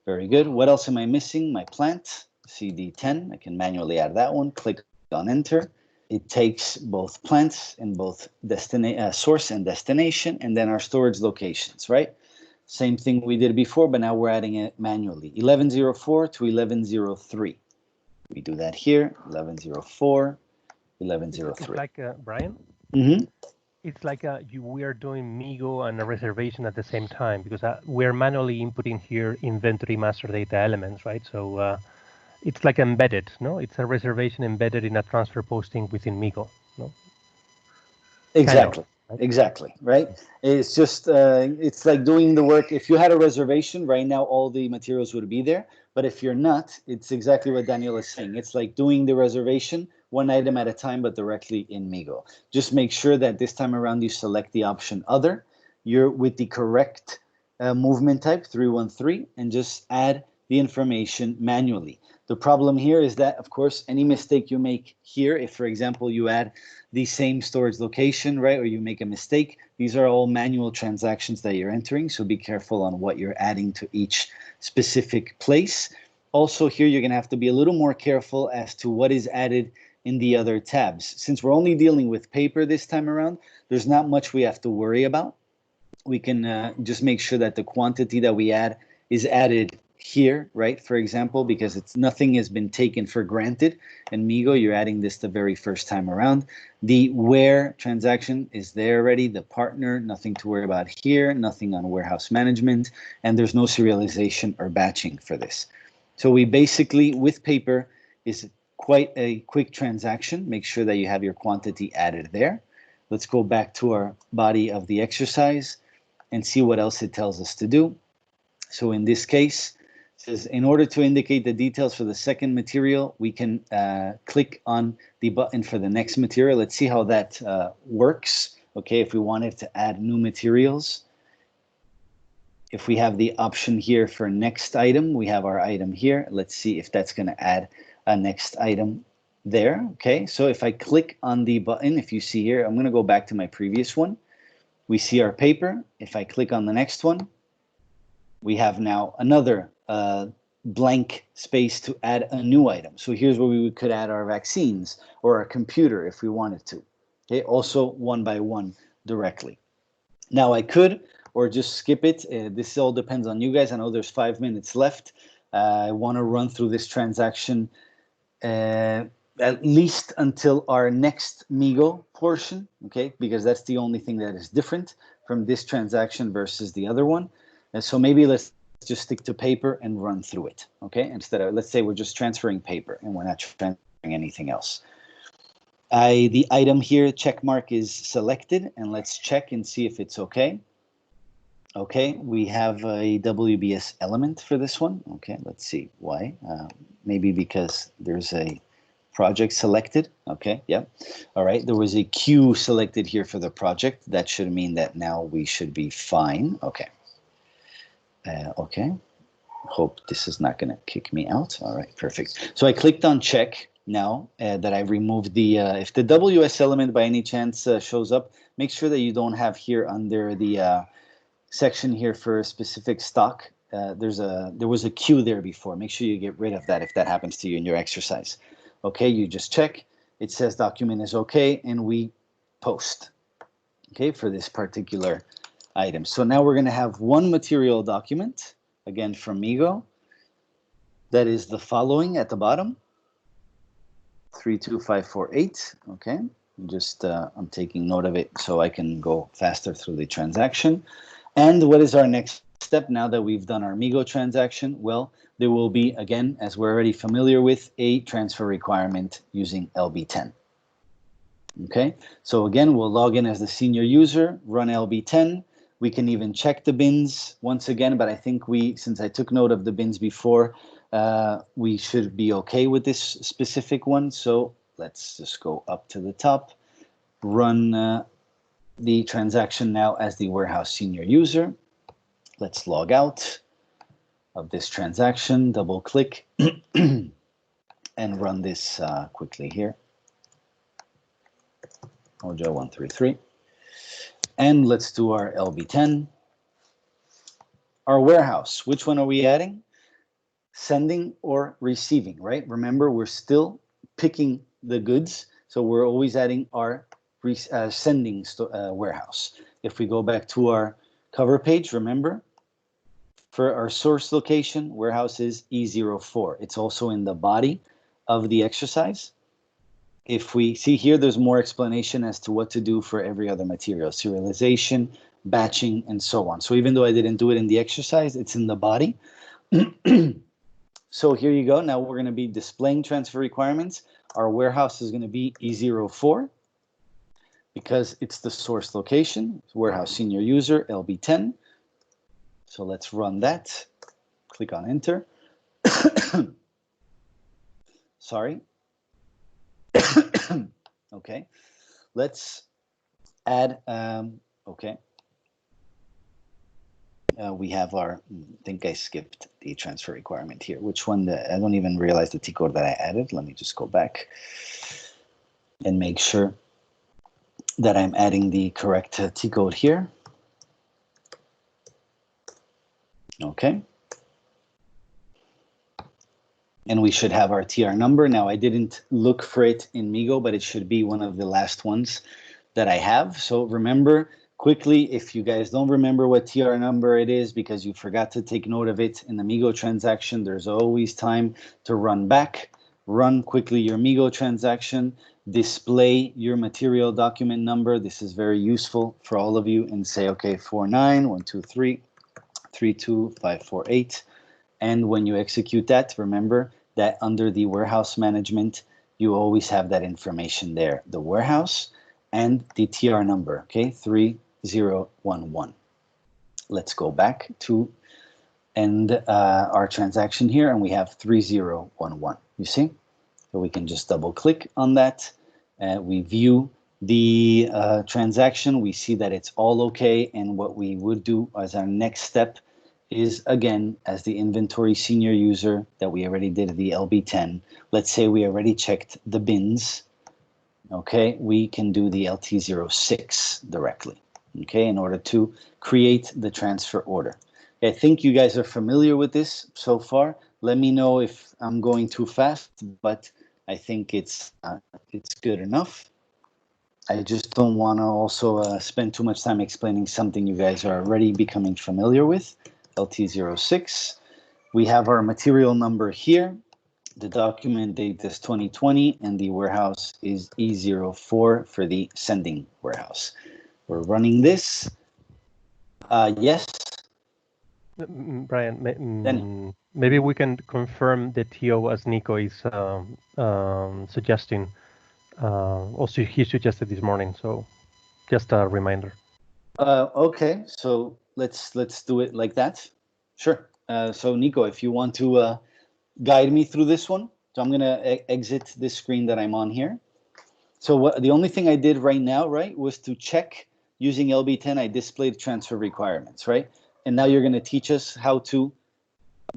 Very good. What else am I missing? My plant, CD10. I can manually add that one. Click on enter. It takes both plants and both source and destination, and then our storage locations, right? Same thing we did before, but now we're adding it manually. 1104 to 1103. We do that here, 1104, 1103. It's like, Brian? Mm-hmm. It's like we are doing MiGo and a reservation at the same time because we're manually inputting here inventory master data elements, right? So it's like embedded, no? It's a reservation embedded in a transfer posting within MiGo, no? Exactly. Kind of, right? Exactly, right? It's just, it's like doing the work. If you had a reservation, right now all the materials would be there. But if you're not, it's exactly what Daniel is saying. It's like doing the reservation one item at a time, but directly in MiGo. Just make sure that this time around you select the option other. You're with the correct movement type, 313, and just add the information manually. The problem here is that, of course, any mistake you make here, if, for example, you add the same storage location, right, or you make a mistake, these are all manual transactions that you're entering, so be careful on what you're adding to each specific place. Also, here you're going to have to be a little more careful as to what is added in the other tabs. Since we're only dealing with paper this time around, there's not much we have to worry about. We can just make sure that the quantity that we add is added here, right? For example, because nothing has been taken for granted. In MiGo, you're adding this the very first time around. The where transaction is there already. The partner, nothing to worry about here. Nothing on warehouse management. And there's no serialization or batching for this. So we basically, with paper, is quite a quick transaction. Make sure that you have your quantity added there. Let's go back to our body of the exercise and see what else it tells us to do. So in this case, it says, in order to indicate the details for the second material, we can click on the button for the next material. Let's see how that works. Okay, if we wanted to add new materials, if we have the option here for next item, we have our item here. Let's see if that's going to add a next item there. Okay, so if I click on the button, if you see here, I'm going to go back to my previous one. We see our paper. If I click on the next one, we have now another blank space to add a new item. So here's where we could add our vaccines or our computer if we wanted to. Okay, also one by one directly. Now I could, or just skip it. This all depends on you guys. I know there's 5 minutes left. I want to run through this transaction at least until our next MIGO portion, okay? Because that's the only thing that is different from this transaction versus the other one. And so maybe let's just stick to paper and run through it, okay? Instead of, let's say we're just transferring paper and we're not transferring anything else. The item here, check mark, is selected, and let's check and see if it's okay. Okay, we have a WBS element for this one. Okay, let's see why. Maybe because there's a project selected. Okay, yeah. All right, there was a queue selected here for the project. That should mean that now we should be fine. Okay. Okay, hope this is not going to kick me out. All right, perfect. So I clicked on check now that I removed the, if the WS element by any chance shows up, make sure that you don't have here under the section here for a specific stock. There was a queue there before. Make sure you get rid of that if that happens to you in your exercise. Okay, you just check. It says document is okay, and we post. Okay, for this particular item. So now we're going to have one material document, again from MIGO, that is the following at the bottom, 32548. Okay, just I'm taking note of it so I can go faster through the transaction. And what is our next step now that we've done our MIGO transaction? Well, there will be, again, as we're already familiar with, a transfer requirement using LB10. Okay, so again, we'll log in as the senior user, run LB10. We can even check the bins once again, but I think since I took note of the bins before, we should be okay with this specific one. So let's just go up to the top, run the transaction now as the warehouse senior user. Let's log out of this transaction, double click, and run this quickly here. Umoja 133. And let's do our LB10. Our warehouse, which one are we adding? Sending or receiving, right? Remember, we're still picking the goods, so we're always adding our sending warehouse. If we go back to our cover page, remember, for our source location, warehouse is E04. It's also in the body of the exercise. If we see here, there's more explanation as to what to do for every other material, serialization, batching, and so on. So even though I didn't do it in the exercise, it's in the body. So here you go. Now we're going to be displaying transfer requirements. Our warehouse is going to be E04 because it's the source location, warehouse senior user, LB10. So let's run that. Click on enter. Sorry. Okay, let's add, okay. We have our, I think I skipped the transfer requirement here. Which one? I don't even realize the T-code that I added. Let me just go back and make sure that I'm adding the correct T-code here. Okay. And we should have our TR number. Now, I didn't look for it in MIGO, but it should be one of the last ones that I have. So remember quickly, if you guys don't remember what TR number it is because you forgot to take note of it in the MIGO transaction, there's always time to run back, run quickly your MIGO transaction, display your material document number. This is very useful for all of you, and say, okay, 491233 32548. And when you execute that, remember that under the warehouse management, you always have that information there, the warehouse and the TR number, okay, 3011. Let's go back to end our transaction here, and we have 3011, you see? So we can just double click on that. We view the transaction, we see that it's all okay, and what we would do as our next step is, again, as the inventory senior user that we already did the LB10, let's say we already checked the bins, okay, we can do the LT06 directly, okay, in order to create the transfer order. I think you guys are familiar with this so far, Let me know if I'm going too fast, but I think it's good enough. I just don't want to also spend too much time explaining something you guys are already becoming familiar with, LT06. We have our material number here. The document date is 2020, and the warehouse is E04 for the sending warehouse. We're running this. Yes? Brian, maybe we can confirm the TO as Nico is suggesting. Also, he suggested this morning, so just a reminder. Okay, so let's do it like that. Sure. So Nico, if you want to guide me through this one. So I'm gonna exit this screen that I'm on here. So the only thing I did right now, right, was to check using LB10. I displayed transfer requirements, right? And now you're gonna teach us how to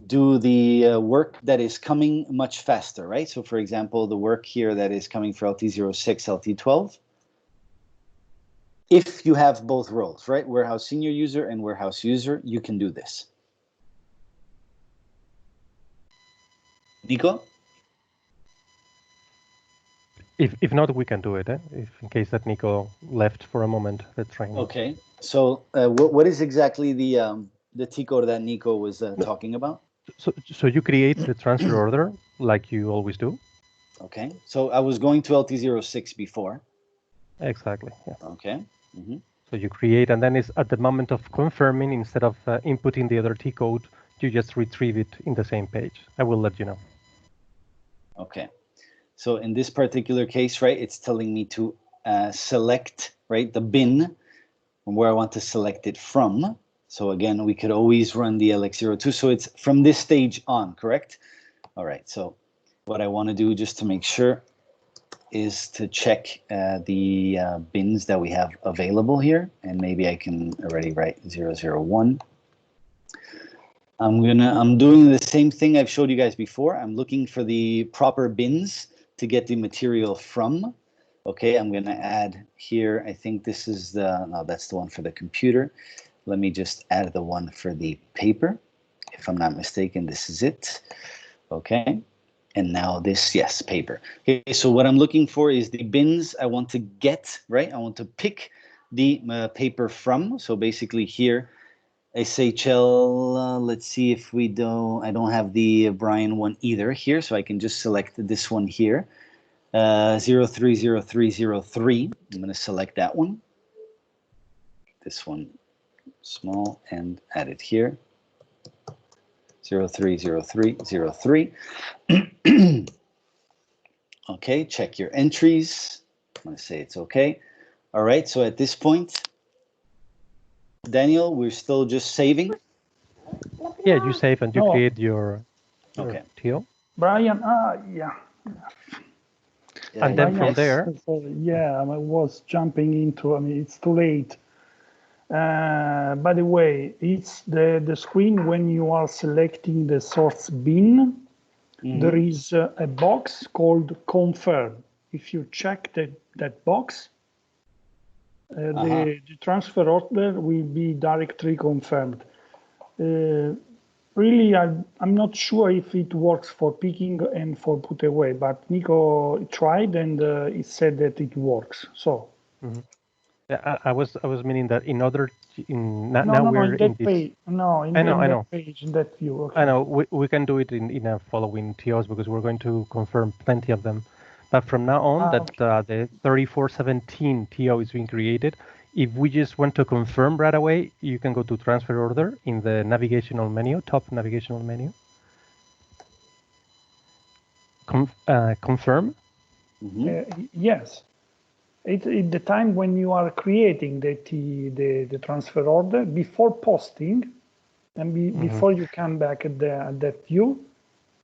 do the work that is coming much faster, right? So for example, the work here that is coming for LT06, LT12. If you have both roles, right? Warehouse senior user and warehouse user, you can do this. Nico? If not, we can do it. If in case that Nico left for a moment the training. Okay. So what is exactly the T code that Nico was talking about? So you create the transfer order like you always do. Okay. So I was going to LT06 before. Exactly. Yeah. Okay. Mm-hmm. So you create, and then it's at the moment of confirming, instead of inputting the other T code, you just retrieve it in the same page. I will let you know. Okay. So in this particular case, right, it's telling me to select, right, the bin from where I want to select it from. So again, we could always run the LX02. So it's from this stage on, correct? All right. So what I want to do just to make sure is to check the bins that we have available here. And maybe I can already write 001. I'm doing the same thing I've showed you guys before. I'm looking for the proper bins to get the material from. Okay, I'm gonna add here, I think this is no, that's the one for the computer. Let me just add the one for the paper. If I'm not mistaken, this is it. Okay, and now this, yes, paper. Okay, so what I'm looking for is the bins I want to get, right? I want to pick the paper from. So basically here, SHL, let's see if I don't have the Brian one either here, so I can just select this one here. 030303. I'm going to select that one. This one, small, and add it here. 030303. Okay, check your entries. I'm going to say it's okay. All right, so at this point, Daniel, we're still just saving. Yeah, you save and you create your okay. TO. Brian, yeah. And then from there, yeah, I was jumping into. I mean, it's too late. By the way, it's the screen when you are selecting the source bin. Mm-hmm. There is a box called confirm. If you check that box, the transfer order will be directly confirmed. Really, I'm not sure if it works for picking and for put away, but Nico tried and it said that it works. So, yeah, I was meaning that in order now we're in that page. No, in that page, in that view. Okay. I know we can do it in a following TOs because we're going to confirm plenty of them. But from now on, the 3417 TO is being created. If we just want to confirm right away, you can go to transfer order in the navigational menu, top navigational menu. Confirm. Yes. It's the time when you are creating the transfer order before posting, and before you come back at that view,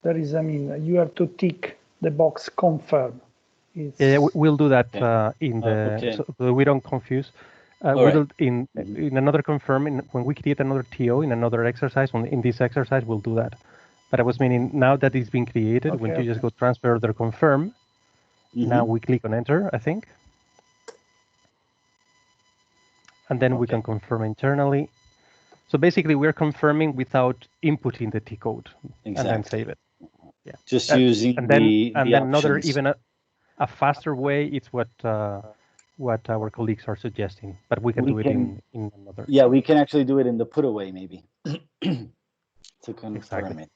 there is, I mean, you have to tick the box confirm. Yeah, we'll do that in the so we don't confuse. We'll in another confirm when we create another TO in another exercise. In this exercise, we'll do that. But I was meaning now that it's been created, when you just go transfer order confirm. Now we click on enter, I think. And then we can confirm internally. So basically, we're confirming without inputting the T code and then save it. Yeah. Just using and then the another options. even a faster way. It's what our colleagues are suggesting, but we can do it in another. Yeah, we can actually do it in the put away maybe to confirm it.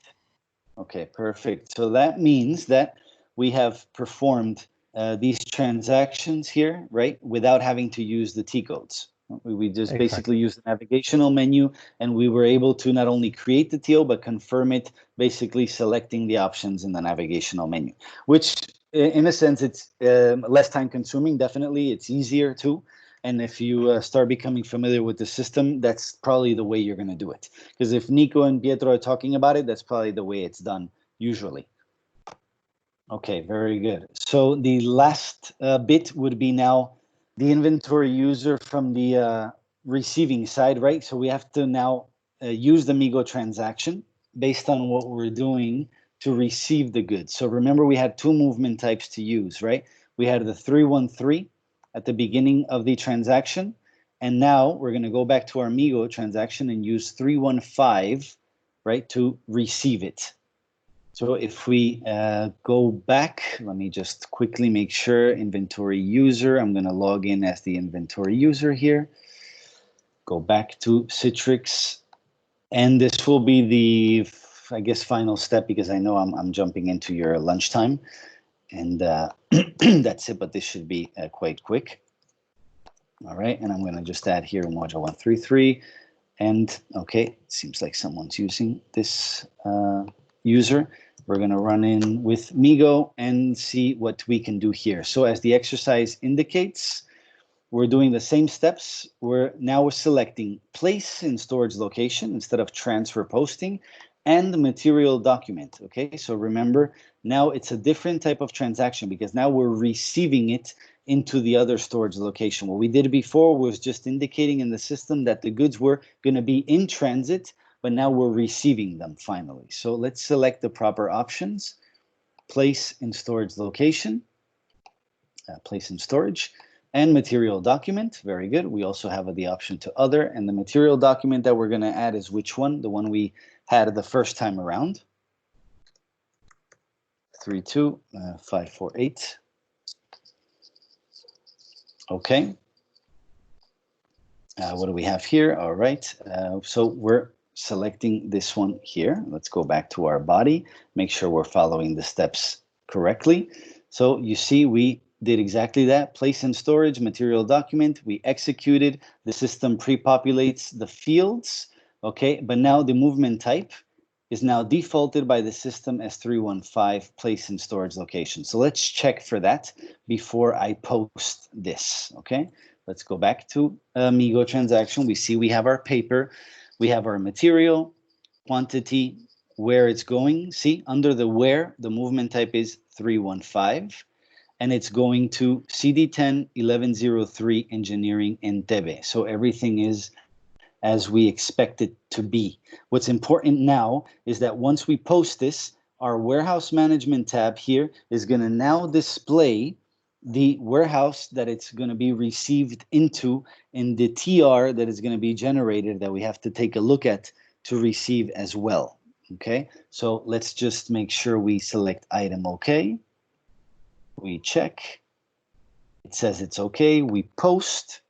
Okay, perfect. So that means that we have performed these transactions here, right, without having to use the T codes. We just basically used the navigational menu, and we were able to not only create the TO, but confirm it, basically selecting the options in the navigational menu, which in a sense, it's less time consuming, definitely. It's easier too. And if you start becoming familiar with the system, that's probably the way you're going to do it. Because if Nico and Pietro are talking about it, that's probably the way it's done usually. Okay, very good. So the last bit would be now the inventory user from the receiving side, right? So we have to now use the Migo transaction based on what we're doing to receive the goods. So remember, we had two movement types to use, right? We had the 313 at the beginning of the transaction. And now we're going to go back to our Migo transaction and use 315, right, to receive it. So if we go back, let me just quickly make sure, inventory user, I'm going to log in as the inventory user here. Go back to Citrix. And this will be the, I guess, final step, because I know I'm jumping into your lunchtime. And that's it, but this should be quite quick. All right, and I'm going to just add here Umoja 133. And okay, it seems like someone's using this user. We're going to run in with Migo and see what we can do here. So as the exercise indicates, we're doing the same steps. We're selecting place in storage location instead of transfer posting, and the material document. Okay, so remember, now it's a different type of transaction because now we're receiving it into the other storage location. What we did before was just indicating in the system that the goods were going to be in transit, but now we're receiving them finally. So let's select the proper options. Place in storage location, place in storage, and material document. Very good. We also have the option to other, and the material document that we're going to add is which one? The one we had the first time around. 32548. Okay. What do we have here? All right. So we're selecting this one here. Let's go back to our body, make sure we're following the steps correctly. So you see, we did exactly that. Place in storage, material document. We executed. The system pre-populates the fields. Okay, but now the movement type is now defaulted by the system as 315, place in storage location. So let's check for that before I post this. Okay, let's go back to Migo transaction. We see we have our paper, we have our material, quantity, where it's going. See, under the where, the movement type is 315, and it's going to CD10 1103 Engineering Entebbe. So everything is as we expect it to be. What's important now is that once we post this, our warehouse management tab here is going to now display the warehouse that it's going to be received into in the TR that is going to be generated that we have to take a look at to receive as well. Okay, so let's just make sure we select item OK. We check. It says it's OK. We post.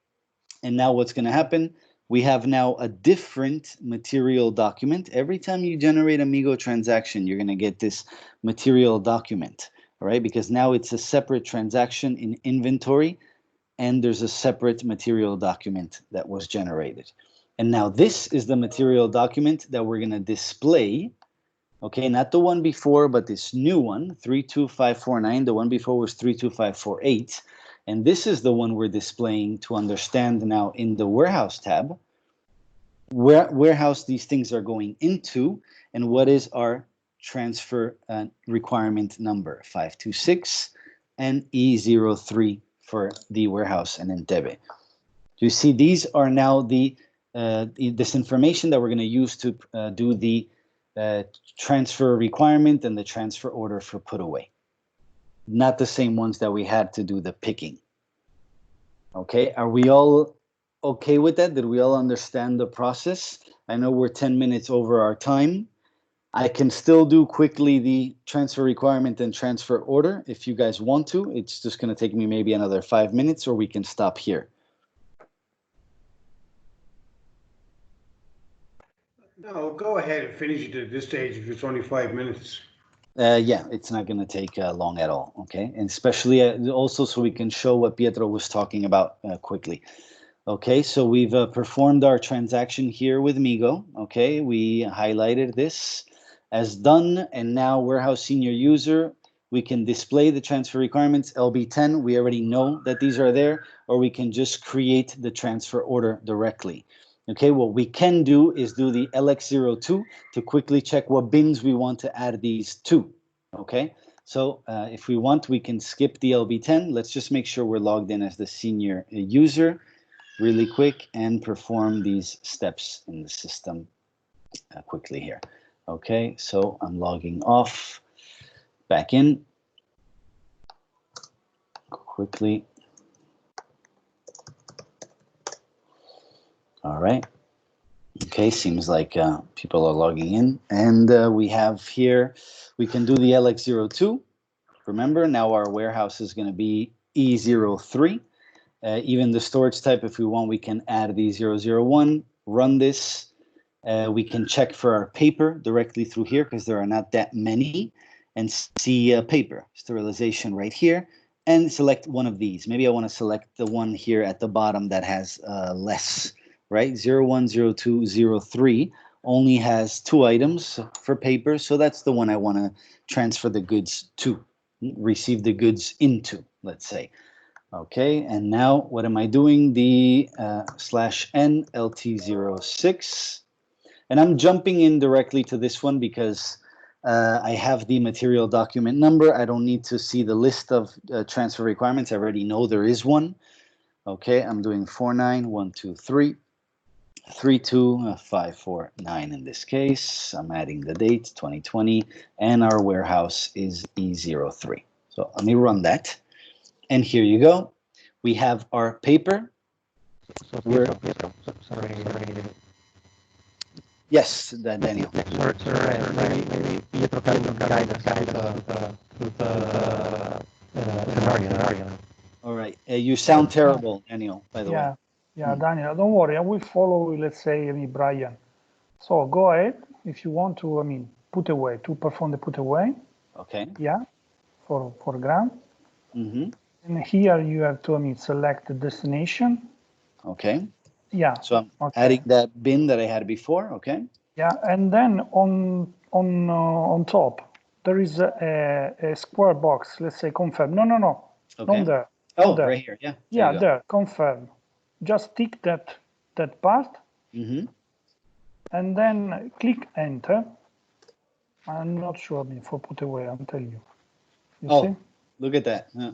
And now what's going to happen? We have now a different material document. Every time you generate a Migo transaction, you're going to get this material document, all right? Because now it's a separate transaction in inventory, and there's a separate material document that was generated. And now this is the material document that we're going to display, okay? Not the one before, but this new one, 32549. The one before was 32548. And this is the one we're displaying to understand now in the warehouse tab, warehouse these things are going into, and what is our transfer requirement number, 526 and E03 for the warehouse and Entebbe. You see, these are now this information that we're going to use to do the transfer requirement and the transfer order for put away. Not the same ones that we had to do the picking. Okay, are we all okay with that? Did we all understand the process? I know we're 10 minutes over our time. I can still do quickly the transfer requirement and transfer order if you guys want to. It's just going to take me maybe another 5 minutes, or we can stop here. No, go ahead and finish it at this stage if it's only 5 minutes. Yeah, it's not going to take long at all, okay? And especially also so we can show what Pietro was talking about quickly. Okay, so we've performed our transaction here with Migo, okay? We highlighted this as done, and now warehouse senior user, we can display the transfer requirements, LB10, we already know that these are there, or we can just create the transfer order directly. Okay, what we can do is do the LX02 to quickly check what bins we want to add these to. Okay, so if we want, we can skip the LB10. Let's just make sure we're logged in as the senior user really quick and perform these steps in the system quickly here. Okay, so I'm logging off, back in quickly. All right. Okay, seems like people are logging in. And we have here, we can do the LX02. Remember, now our warehouse is going to be E03. Even the storage type, if we want, we can add the 001, run this. We can check for our paper directly through here because there are not that many, and see paper sterilization right here, and select one of these. Maybe I want to select the one here at the bottom that has less, right? 01, 02, 03 only has 2 items for paper, so that's the one I want to transfer the goods to, receive the goods into, let's say. Okay, and now what am I doing? The /n LT06. And I'm jumping in directly to this one because I have the material document number. I don't need to see the list of transfer requirements. I already know there is one. Okay, I'm doing 49123 32549 in this case. I'm adding the date 2020, and our warehouse is E03. So let me run that. And here you go. We have our paper. Yes, Daniel. Sorry, maybe Pietro can guide us through the scenario. All right. You sound terrible, Daniel, by the way. Yeah, Daniel, don't worry. I will follow, let's say, Brian. So go ahead if you want to, put away, to perform the put away. Okay. Yeah, for ground. Mm-hmm. And here you have to, select the destination. Okay. Yeah. So I'm adding that bin that I had before. Okay. Yeah, and then on top there is a square box. Let's say confirm. No. Okay. Not there. Oh, not there. right here. Yeah. Yeah, there. Confirm. Just tick that part. Mm-hmm. And then click enter. I'm not sure for put away. I'm telling you. You see? Look at that. Yeah.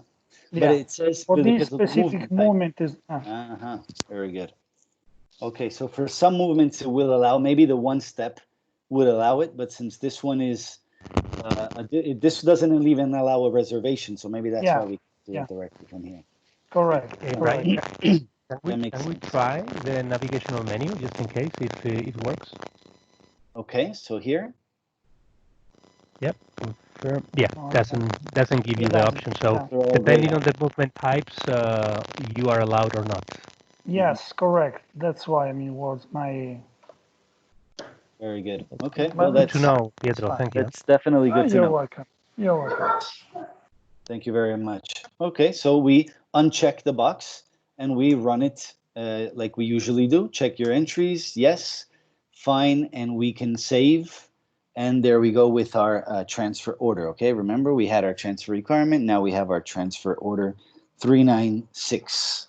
Yeah. But it says for this specific movement is. Very good. Okay, so for some movements it will allow, maybe the one step would allow it, but since this one is, this doesn't even allow a reservation, so maybe that's why we do it directly from here. Correct. Right. Can we try the navigational menu just in case if it works? Okay, so here. Yep. Confirm. Yeah, doesn't give you the option. So depending on the movement types, you are allowed or not. Yes, correct. That's why was my. Very good. Okay. Well, that's good to know, Pietro. Thank you. That's definitely good to know. You're welcome. You're welcome. Thank you very much. Okay, so we uncheck the box and we run it like we usually do. Check your entries. Yes, fine, and we can save. And there we go with our transfer order. Okay, remember we had our transfer requirement. Now we have our transfer order 396.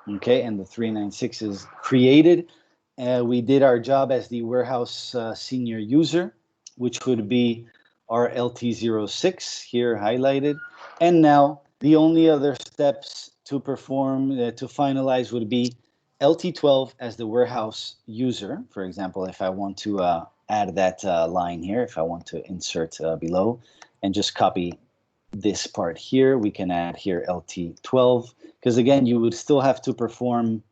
Okay, and the 396 is created. We did our job as the warehouse senior user, which would be our LT06 here highlighted. And now the only other steps to perform, to finalize would be LT12 as the warehouse user. For example, if I want to add that line here, if I want to insert below and just copy this part here, we can add here LT12, because again, you would still have to perform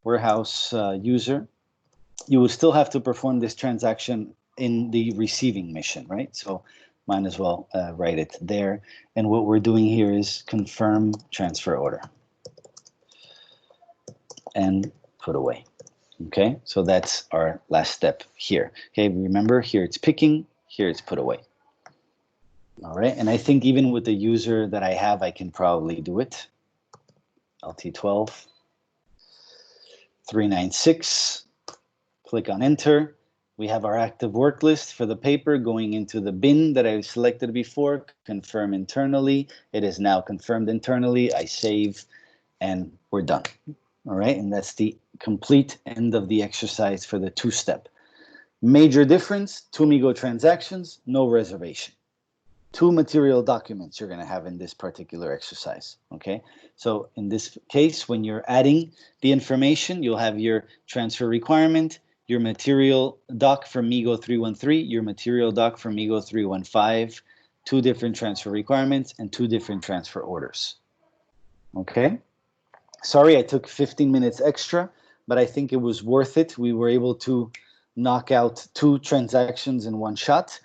warehouse user you will still have to perform this transaction in the receiving mission, right? So might as well write it there. And what we're doing here is confirm transfer order and put away. Okay, so that's our last step here. Okay, remember here it's picking, here it's put away. All right, and I think even with the user that I have, I can probably do it. LT12, 396, click on enter. We have our active work list for the paper going into the bin that I selected before, confirm internally. It is now confirmed internally. I save and we're done. All right, and that's the complete end of the exercise for the two-step. Major difference, two Migo transactions, no reservation. Two material documents you're going to have in this particular exercise, okay? So in this case, when you're adding the information, you'll have your transfer requirement, your material doc for Migo 313, your material doc for Migo 315, two different transfer requirements and two different transfer orders, okay? Sorry, I took 15 minutes extra, but I think it was worth it. We were able to knock out two transactions in one shot.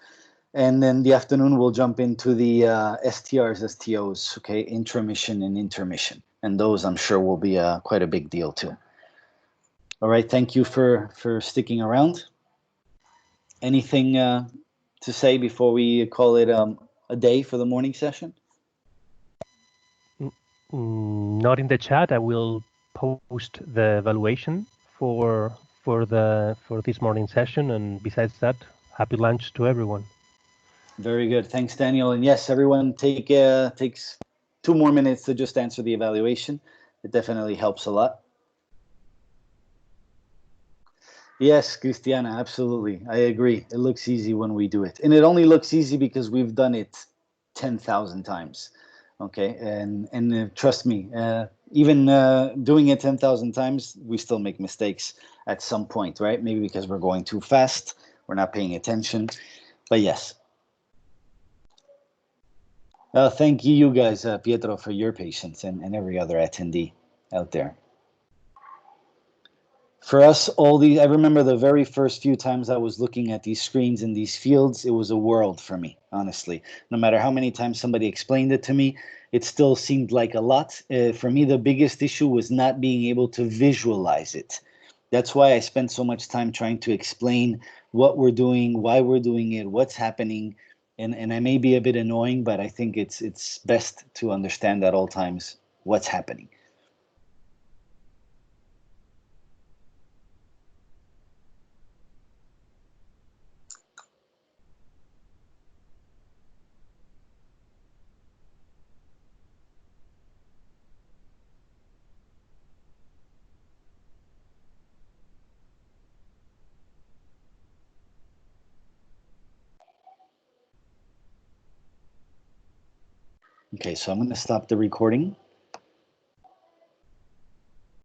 And then the afternoon, we'll jump into the STRs, STOs, okay, intramission and intermission. And those, I'm sure, will be quite a big deal, too. All right, thank you for sticking around. Anything to say before we call it a day for the morning session? Not in the chat. I will post the evaluation for this morning session. And besides that, happy lunch to everyone. Very good. Thanks, Daniel. And yes, everyone takes 2 more minutes to just answer the evaluation. It definitely helps a lot. Yes, Cristiana, absolutely. I agree. It looks easy when we do it. And it only looks easy because we've done it 10,000 times. Okay, and trust me, even doing it 10,000 times, we still make mistakes at some point, right? Maybe because we're going too fast, we're not paying attention. But yes. Thank you guys, Pietro, for your patience and every other attendee out there. For us, I remember the very first few times I was looking at these screens in these fields, it was a world for me, honestly. No matter how many times somebody explained it to me, it still seemed like a lot. For me, the biggest issue was not being able to visualize it. That's why I spent so much time trying to explain what we're doing, why we're doing it, what's happening. And I may be a bit annoying, but I think it's best to understand at all times what's happening. Okay, so I'm going to stop the recording.